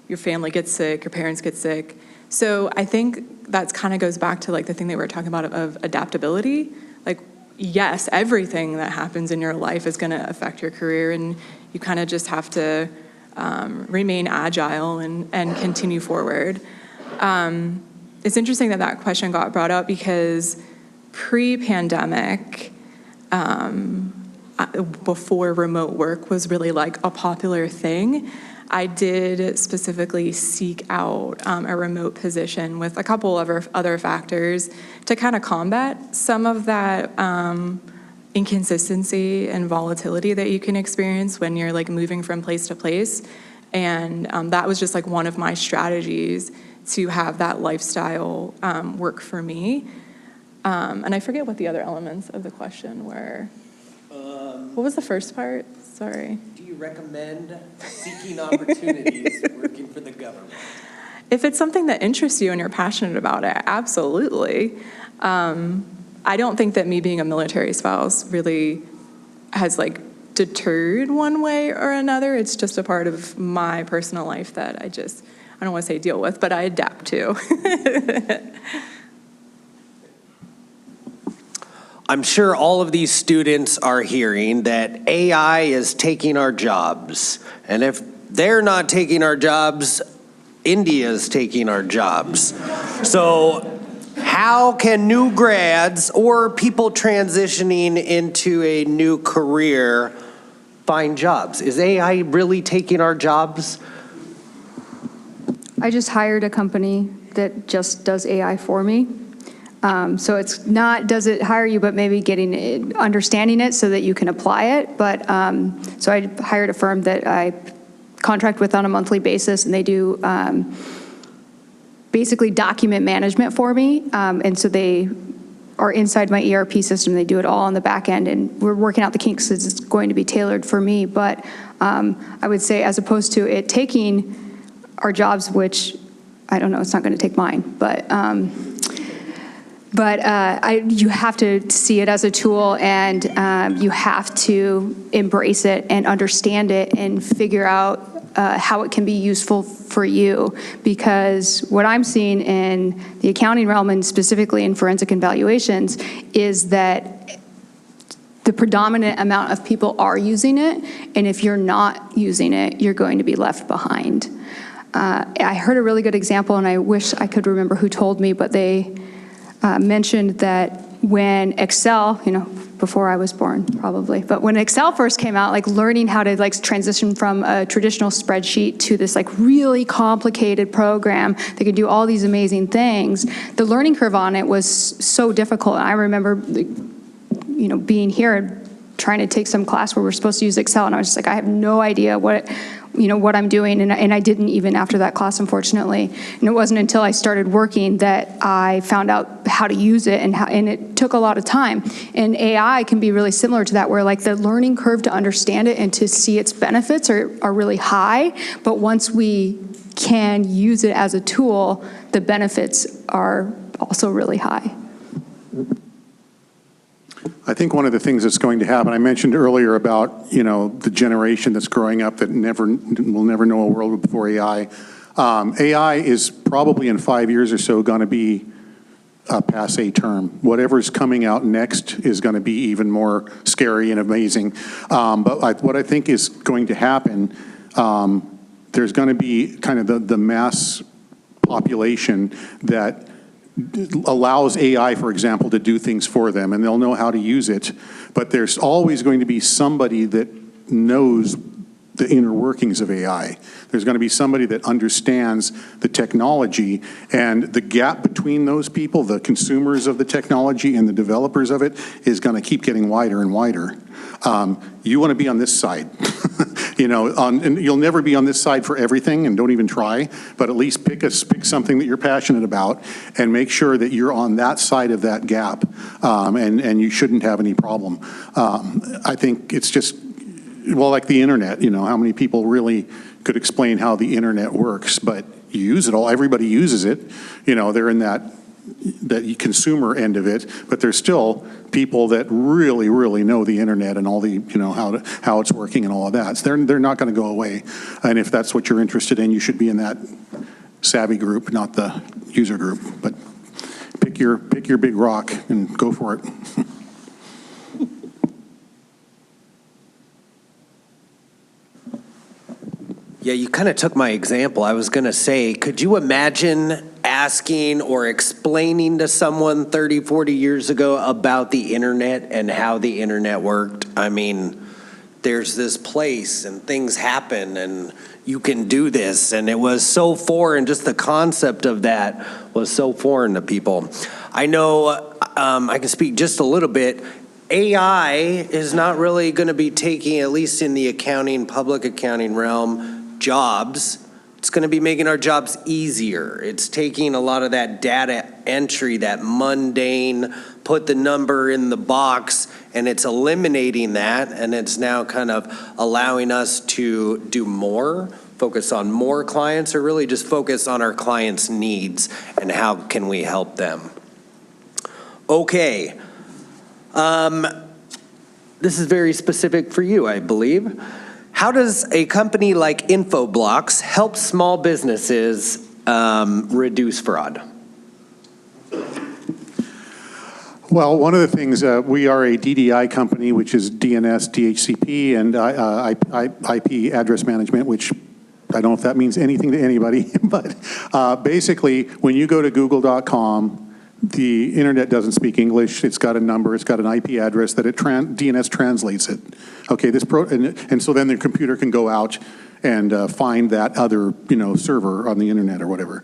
Your family gets sick, your parents get sick. So I think that kind of goes back to the thing that we were talking about of adaptability. Yes, everything that happens in your life is going to affect your career, and you kind of just have to remain agile and continue forward. It's interesting that question got brought up because pre-pandemic, before remote work was really a popular thing, I did specifically seek out a remote position with a couple of other factors to kind of combat some of that inconsistency and volatility that you can experience when you're moving from place to place. And that was just one of my strategies to have that lifestyle work for me. And I forget what the other elements of the question were. What was the first part? Sorry. Do you recommend seeking opportunities working for the government? If it's something that interests you and you're passionate about it, absolutely. I don't think that me being a military spouse really has deterred one way or another. It's just a part of my personal life that I don't want to say deal with, but I adapt to. I'm sure all of these students are hearing that AI is taking our jobs. And if they're not taking our jobs, India's taking our jobs. So how can new grads or people transitioning into a new career find jobs? Is AI really taking our jobs? I just hired a company that just does AI for me. So it's not, does it hire you, but maybe understanding it so that you can apply it. But so I hired a firm that I contract with on a monthly basis, and they do basically document management for me. And so they are inside my ERP system. They do it all on the back end, and we're working out the kinks because it's going to be tailored for me. But I would say, as opposed to it taking our jobs, which I don't know, it's not going to take mine, but you have to see it as a tool, and you have to embrace it and understand it and figure out how it can be useful for you. Because what I'm seeing in the accounting realm, and specifically in forensic evaluations, is that the predominant amount of people are using it, and if you're not using it, you're going to be left behind. I heard a really good example, and I wish I could remember who told me, but they mentioned that when Excel, before I was born probably, but when Excel first came out, like learning how to like transition from a traditional spreadsheet to this like really complicated program that could do all these amazing things, the learning curve on it was so difficult. I remember being here and trying to take some class where we're supposed to use Excel, and I was just like, I have no idea what I'm doing, and I didn't even after that class, unfortunately. And it wasn't until I started working that I found out how to use it, and it took a lot of time. And AI can be really similar to that, where like the learning curve to understand it and to see its benefits are really high, but once we can use it as a tool, the benefits are also really high. I think one of the things that's going to happen, I mentioned earlier about, the generation that's growing up that will never know a world before AI. AI is probably in 5 years or so going to be a passé term. Whatever's coming out next is going to be even more scary and amazing. But what I think is going to happen, there's going to be kind of the mass population that allows AI, for example, to do things for them, and they'll know how to use it. But there's always going to be somebody that knows the inner workings of AI. There's going to be somebody that understands the technology, and the gap between those people, the consumers of the technology and the developers of it, is going to keep getting wider and wider. You want to be on this side. And you'll never be on this side for everything, and don't even try, but at least pick something that you're passionate about and make sure that you're on that side of that gap, and you shouldn't have any problem. I think it's just, like the internet, how many people really could explain how the internet works, but you use it all, everybody uses it, they're in that consumer end of it, but there's still people that really, really know the internet and all the, how it's working and all of that. So they're not going to go away. And if that's what you're interested in, you should be in that savvy group, not the user group. But pick your big rock and go for it. Yeah, you kind of took my example. I was going to say, could you imagine asking or explaining to someone 30, 40 years ago about the internet and how the internet worked? I mean, there's this place and things happen and you can do this. And it was so foreign, just the concept of that was so foreign to people. I know I can speak just a little bit. AI is not really going to be taking, at least in the accounting, public accounting realm, jobs. It's going to be making our jobs easier. It's taking a lot of that data entry, that mundane, put the number in the box, and it's eliminating that, and it's now kind of allowing us to do more, focus on more clients, or really just focus on our clients' needs and how can we help them. Okay. This is very specific for you, I believe. How does a company like Infoblox help small businesses reduce fraud? Well, one of the things, we are a DDI company, which is DNS, DHCP, and IP address management, which I don't know if that means anything to anybody, but basically, when you go to google.com, the internet doesn't speak English. It's got a number. It's got an IP address that DNS translates it. Okay, and so then the computer can go out and find that other server on the internet or whatever.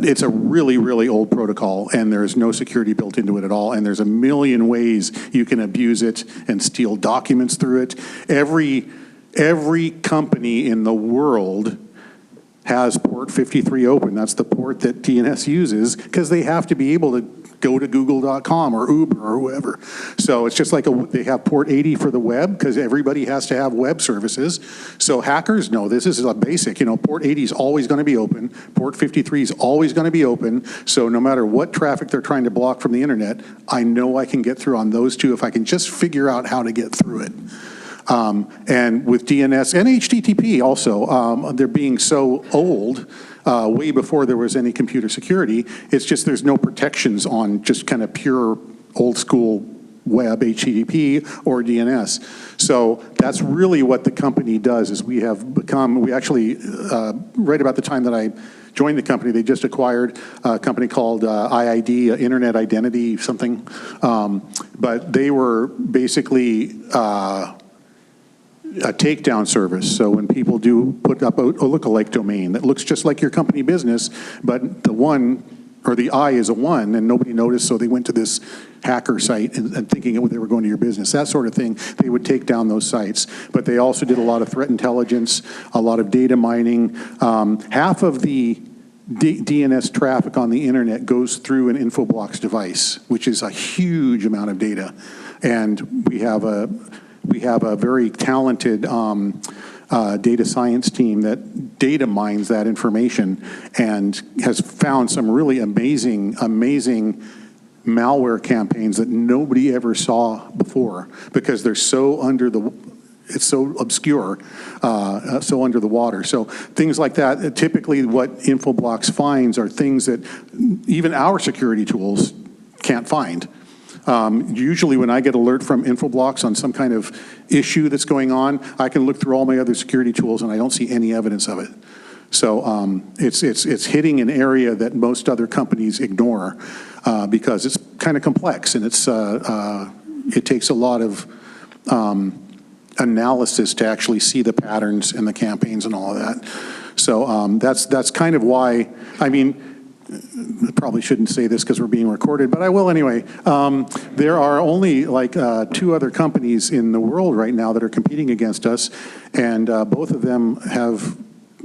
It's a really, really old protocol, and there's no security built into it at all. And there's a million ways you can abuse it and steal documents through it. Every company in the world has port 53 open. That's the port that DNS uses because they have to be able to go to google.com or Uber or whoever. So it's just like they have port 80 for the web because everybody has to have web services. So hackers know this is a basic, port 80 is always going to be open. Port 53 is always going to be open. So no matter what traffic they're trying to block from the internet, I know I can get through on those two if I can just figure out how to get through it. And with DNS and HTTP also, they're being so old, way before there was any computer security, it's just there's no protections on just kind of pure old school web, HTTP or DNS. So that's really what the company does, is we actually, right about the time that I joined the company, they just acquired a company called IID, Internet Identity something. But they were basically a takedown service. So when people do put up a lookalike domain that looks just like your company business, but the one or the I is a 1 and nobody noticed, so they went to this hacker site and thinking they were going to your business, that sort of thing, they would take down those sites. But they also did a lot of threat intelligence, a lot of data mining. Half of the DNS traffic on the internet goes through an Infoblox device, which is a huge amount of data. And we have a very talented data science team that data mines that information and has found some really amazing malware campaigns that nobody ever saw before, because they're so it's so obscure, so under the water. So things like that, typically what Infoblox finds are things that even our security tools can't find. Usually when I get alert from Infoblox on some kind of issue that's going on, I can look through all my other security tools and I don't see any evidence of it. So it's hitting an area that most other companies ignore because it's kind of complex, and it takes a lot of analysis to actually see the patterns and the campaigns and all of that. So that's kind of why, I mean, I probably shouldn't say this because we're being recorded, but I will anyway. There are only like 2 other companies in the world right now that are competing against us, and both of them have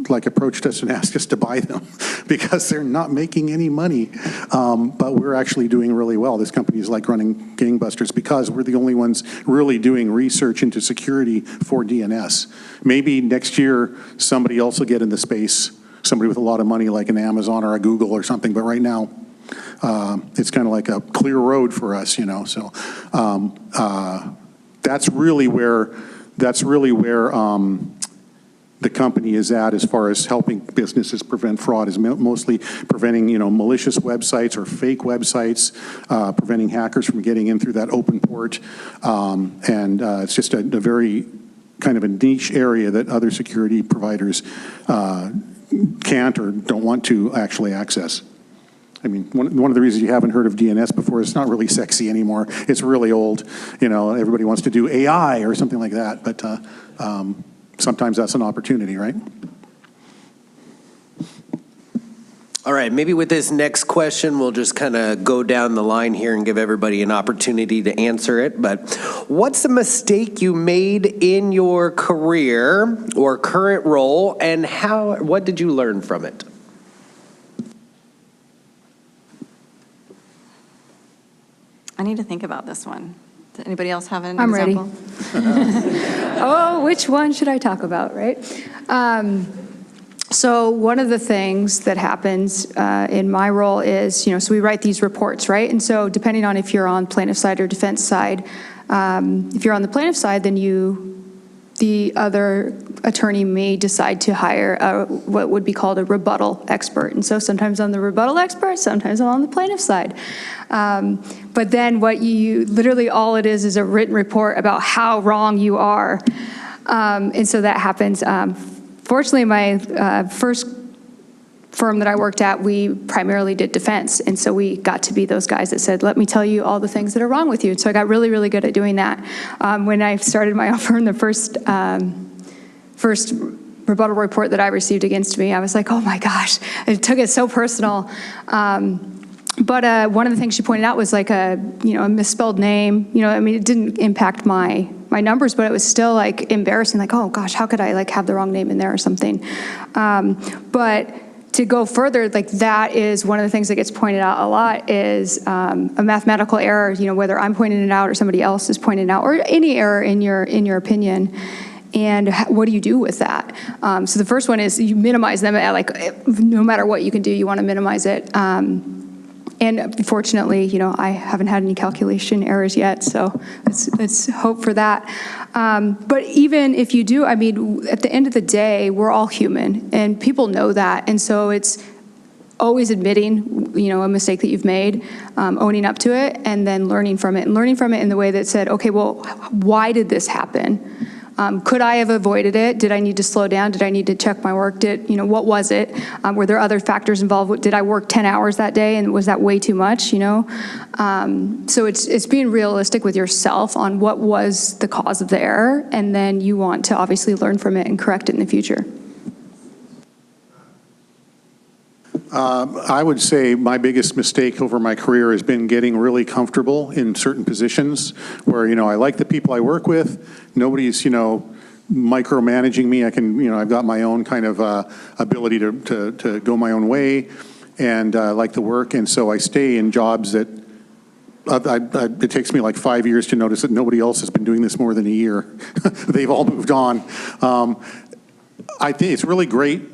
like approached us and asked us to buy them because they're not making any money. But we're actually doing really well. This company is like running gangbusters because we're the only ones really doing research into security for DNS. Maybe next year somebody else will get in the space, somebody with a lot of money like an Amazon or a Google or something, but right now it's kind of like a clear road for us, you know. So that's really where the company is at as far as helping businesses prevent fraud, is mostly preventing, you know, malicious websites or fake websites, preventing hackers from getting in through that open port, and it's just a very kind of a niche area that other security providers can't or don't want to actually access. I mean, one of the reasons you haven't heard of DNS before is it's not really sexy anymore. It's really old. You know, everybody wants to do AI or something like that, but sometimes that's an opportunity, right? All right, maybe with this next question, we'll just kind of go down the line here and give everybody an opportunity to answer it. But what's a mistake you made in your career or current role, and what did you learn from it? I need to think about this one. Does anybody else have an I'm example? ready. Oh, which one should I talk about, right? So one of the things that happens in my role is, you know, so we write these reports, right? And so depending on if you're on plaintiff side or defense side, if you're on the plaintiff side, then the other attorney may decide to hire what would be called a rebuttal expert. And so sometimes I'm the rebuttal expert, sometimes I'm on the plaintiff side. But then what literally all it is a written report about how wrong you are. And so that happens. Fortunately, my first firm that I worked at, we primarily did defense. And so we got to be those guys that said, let me tell you all the things that are wrong with you. And so I got really, really good at doing that. When I started my own firm, the first rebuttal report that I received against me, I was like, oh my gosh, it took it so personal. But one of the things she pointed out was like a misspelled name. You know, I mean, it didn't impact my numbers, but it was still like embarrassing. Like, oh gosh, how could I like have the wrong name in there or something? But to go further, like that is one of the things that gets pointed out a lot is a mathematical error. You know, whether I'm pointing it out or somebody else is pointing it out, or any error in your opinion. And what do you do with that? So the first one is you minimize them at like no matter what you can do, you want to minimize it. And fortunately, I haven't had any calculation errors yet, so let's hope for that. But even if you do, at the end of the day, we're all human, and people know that. And so it's always admitting, a mistake that you've made, owning up to it, and then learning from it. And learning from it in the way that said, okay, well, why did this happen? Could I have avoided it? Did I need to slow down? Did I need to check my work? What was it? Were there other factors involved? Did I work 10 hours that day, and was that way too much, So it's being realistic with yourself on what was the cause of the error, and then you want to obviously learn from it and correct it in the future. I would say my biggest mistake over my career has been getting really comfortable in certain positions where, I like the people I work with. Nobody's, micromanaging me. I can, I've got my own kind of ability to go my own way, and I like the work. And so I stay in jobs that it takes me like 5 years to notice that nobody else has been doing this more than a year. They've all moved on. I think it's really great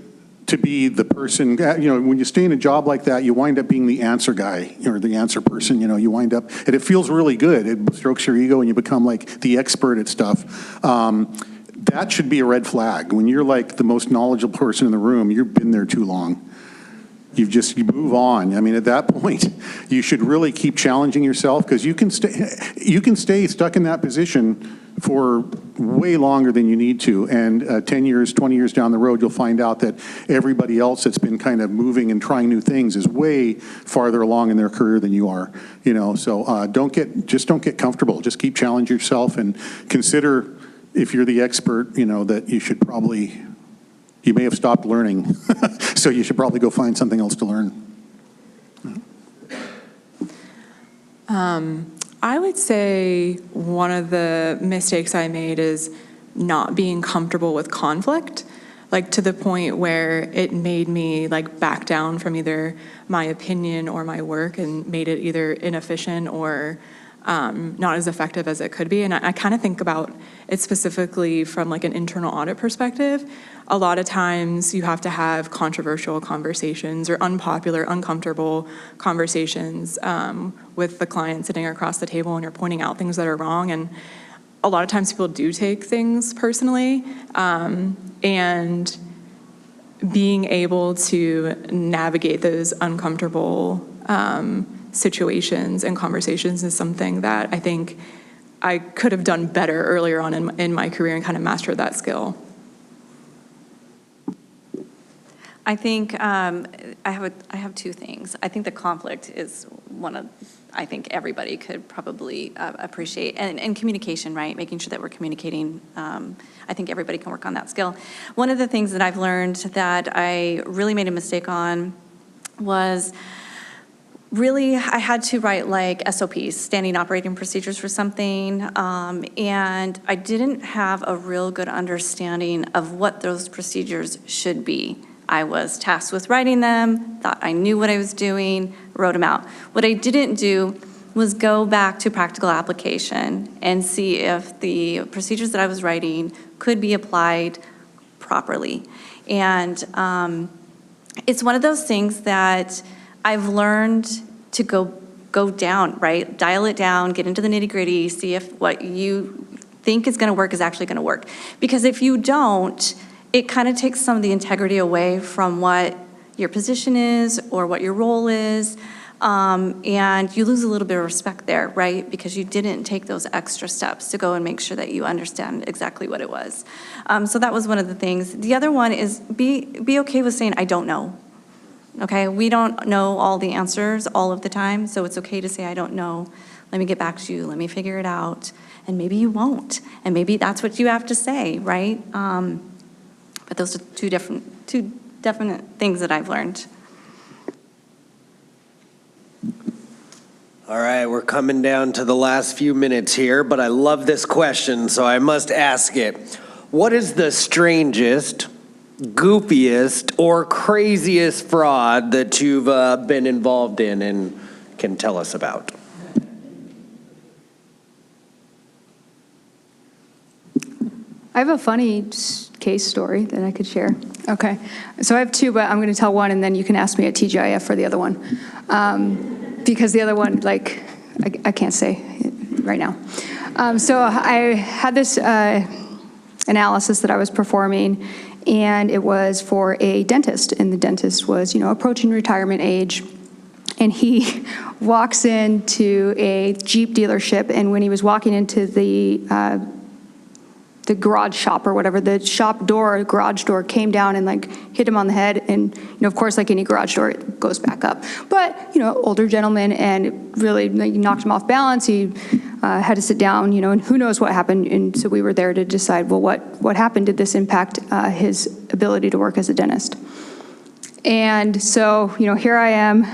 to be the person, when you stay in a job like that, you wind up being the answer guy or the answer person, you wind up, and it feels really good. It strokes your ego and you become like the expert at stuff. That should be a red flag. When you're like the most knowledgeable person in the room, you've been there too long. You move on. At that point, you should really keep challenging yourself, because you can stay stuck in that position for way longer than you need to. And 10 years, 20 years down the road, you'll find out that everybody else that's been kind of moving and trying new things is way farther along in their career than you are. So don't get comfortable. Just keep challenging yourself, and consider, if you're the expert, that you may have stopped learning. So you should probably go find something else to learn. I would say one of the mistakes I made is not being comfortable with conflict, like to the point where it made me back down from either my opinion or my work, and made it either inefficient or not as effective as it could be. And I kind of think about it specifically from an internal audit perspective. A lot of times you have to have controversial conversations or unpopular, uncomfortable conversations with the client sitting across the table, and you're pointing out things that are wrong. And a lot of times people do take things personally, and being able to navigate those uncomfortable situations and conversations is something that I think I could have done better earlier on in my career, and kind of mastered that skill. I think I have two things. I think the conflict is one of, I think everybody could probably appreciate, and communication, right? Making sure that we're communicating. I think everybody can work on that skill. One of the things that I've learned that I really made a mistake on was really I had to write SOPs, standing operating procedures for something, and I didn't have a real good understanding of what those procedures should be. I was tasked with writing them, thought I knew what I was doing, wrote them out. What I didn't do was go back to practical application and see if the procedures that I was writing could be applied properly. And it's one of those things that I've learned to go down, right? Dial it down, get into the nitty-gritty, see if what you think is gonna work is actually gonna work. Because if you don't, it kind of takes some of the integrity away from what your position is or what your role is, and you lose a little bit of respect there, right? Because you didn't take those extra steps to go and make sure that you understand exactly what it was. So that was one of the things. The other one is be okay with saying, I don't know. Okay, we don't know all the answers all of the time, so it's okay to say, I don't know. Let me get back to you, let me figure it out. And maybe you won't, and maybe that's what you have to say, right? But those are two definite things that I've learned. All right, we're coming down to the last few minutes here, but I love this question, so I must ask it. What is the strangest, goofiest, or craziest fraud that you've been involved in and can tell us about? I have a funny case story that I could share. Okay, so I have two, but I'm going to tell one, and then you can ask me at TGIF for the other one. because the other one, like, I can't say right now. So I had this analysis that I was performing, and it was for a dentist, and the dentist was, approaching retirement age. And he walks into a Jeep dealership, and when he was walking into the garage shop or whatever, the garage door came down and like hit him on the head. And, of course, like any garage door, it goes back up. But, older gentleman, and it really knocked him off balance. He had to sit down, and who knows what happened. And so we were there to decide, well, what happened? Did this impact his ability to work as a dentist? And so, here I am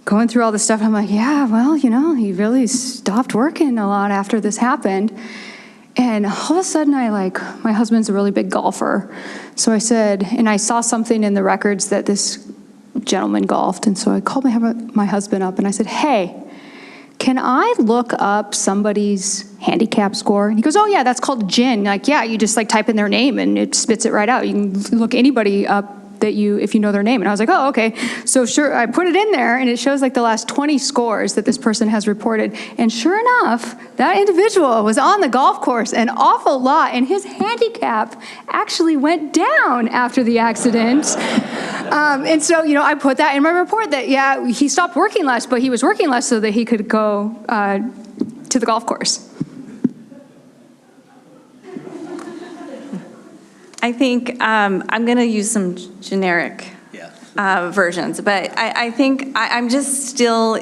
going through all this stuff. I'm like, yeah, well, he really stopped working a lot after this happened. And all of a sudden, my husband's a really big golfer. So I said, and I saw something in the records that this gentleman golfed. And so I called my husband up and I said, hey, can I look up somebody's handicap score? And he goes, oh yeah, that's called GIN. Like, yeah, you just type in their name and it spits it right out. You can look anybody up if you know their name. And I was like, oh, okay. So sure, I put it in there and it shows the last 20 scores that this person has reported. And sure enough, that individual was on the golf course an awful lot, and his handicap actually went down after the accident. And so, I put that in my report that, yeah, he stopped working less, but he was working less so that he could go to the golf course. I think I'm going to use some generic versions, but I think I'm just still,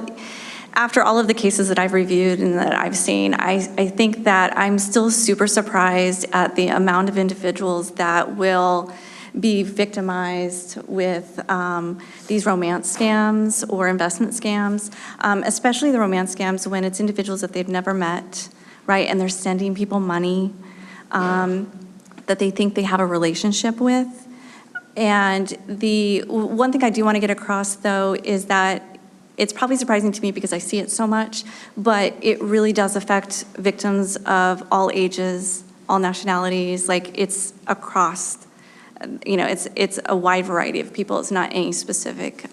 after all of the cases that I've reviewed and that I've seen, I think that I'm still super surprised at the amount of individuals that will be victimized with these romance scams or investment scams, especially the romance scams when it's individuals that they've never met, right? And they're sending people money that they think they have a relationship with. And the one thing I do want to get across, though, is that it's probably surprising to me because I see it so much, but it really does affect victims of all ages, all nationalities. It's across, it's a wide variety of people. It's not any specific,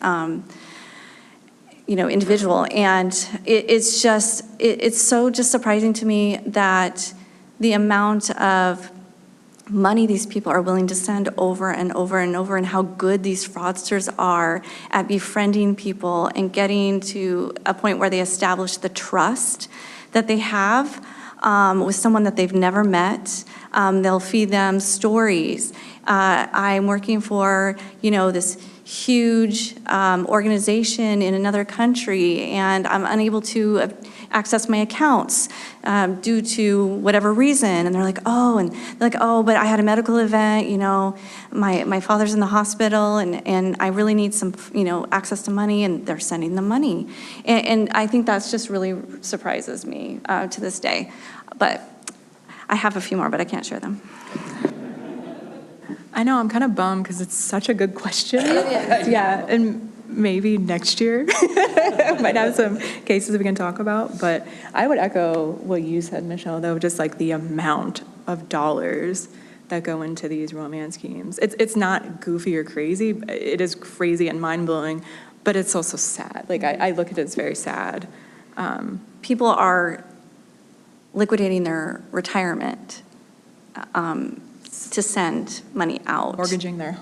individual. And it's so just surprising to me that the amount of money these people are willing to send over and over and over, and how good these fraudsters are at befriending people and getting to a point where they establish the trust that they have with someone that they've never met. They'll feed them stories. I'm working for, this huge organization in another country, and I'm unable to access my accounts due to whatever reason. And they're like, but I had a medical event, my father's in the hospital, and I really need some, access to money, and they're sending them money. And I think that's just really surprises me to this day. But I have a few more, but I can't share them. I know, I'm kind of bummed because it's such a good question. Yeah, and maybe next year might have some cases we can talk about. But I would echo what you said, Michelle, though, just the amount of dollars that go into these romance schemes. It's not goofy or crazy. It is crazy and mind-blowing, but it's also sad. I look at it as very sad. People are liquidating their retirement to send money out. Mortgaging their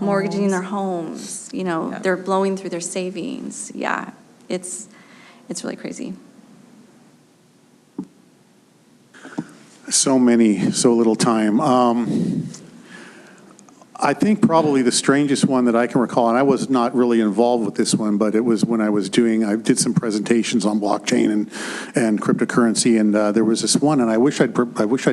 homes. They're blowing through their savings. Yeah, it's really crazy. So little time. I think probably the strangest one that I can recall, and I was not really involved with this one, but it was when I did some presentations on blockchain and cryptocurrency, and there was this one, and I wish I'd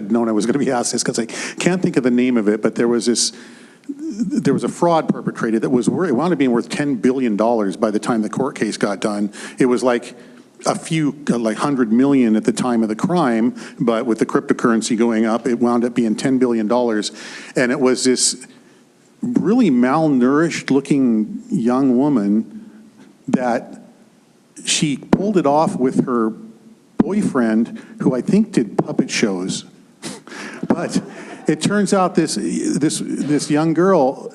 known I was going to be asked this because I can't think of the name of it, but there was a fraud perpetrated that it wound up being worth $10 billion by the time the court case got done. It was a few, 100 million at the time of the crime, but with the cryptocurrency going up, it wound up being $10 billion. And it was this really malnourished looking young woman that she pulled it off with her boyfriend, who I think did puppet shows. But it turns out this young girl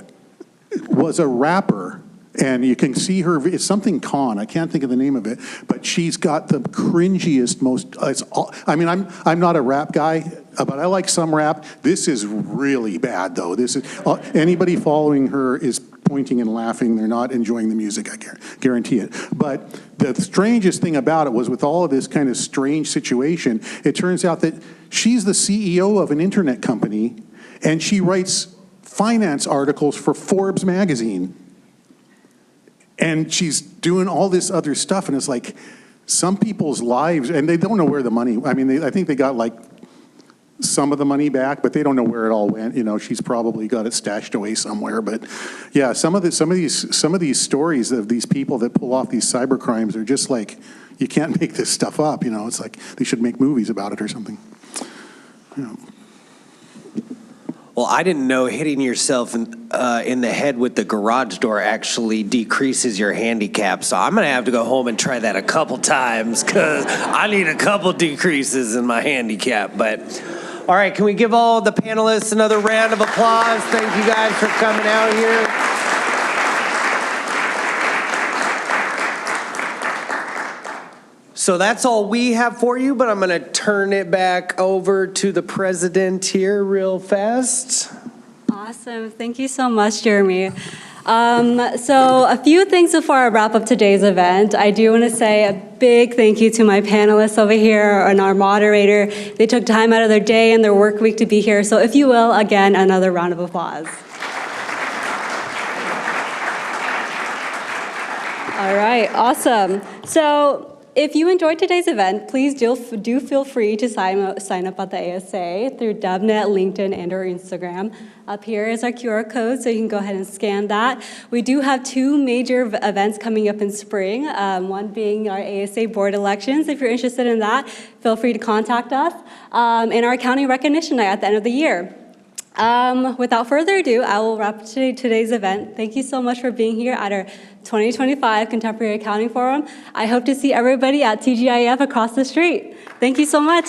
was a rapper, And you can see her, it's something Con, I can't think of the name of it, but she's got the cringiest, I'm not a rap guy, but I like some rap. This is really bad, though. This is, anybody following her is pointing and laughing. They're not enjoying the music, I guarantee it. But the strangest thing about it was with all of this kind of strange situation, it turns out that she's the CEO of an internet company, and she writes finance articles for Forbes magazine. And she's doing all this other stuff, and it's like some people's lives, and they don't know where the money, I think they got like some of the money back, but they don't know where it all went. You know, she's probably got it stashed away somewhere. But yeah, some of these stories of these people that pull off these cyber crimes are just like, you can't make this stuff up. You know, it's like they should make movies about it or something. Yeah. Well, I didn't know hitting yourself in the head with the garage door actually decreases your handicap, so I'm going to have to go home and try that a couple times because I need a couple decreases in my handicap. But, all right, can we give all the panelists another round of applause? Thank you guys for coming out here. So that's all we have for you, but I'm going to turn it back over to the president here real fast. Awesome. Thank you so much, Jeremy. So a few things before I wrap up today's event. I do want to say a big thank you to my panelists over here and our moderator. They took time out of their day and their work week to be here. So if you will, again, another round of applause. All right, awesome. So if you enjoyed today's event, please do feel free to sign up at the ASA through DevNet, LinkedIn, and or Instagram. Up here is our QR code, so you can go ahead and scan that. We do have two major events coming up in spring, one being our ASA board elections. If you're interested in that, feel free to contact us, and our county recognition night at the end of the year. Without further ado, I will wrap today's event. Thank you so much for being here at our 2025 Contemporary Accounting Forum. I hope to see everybody at TGIF across the street. Thank you so much.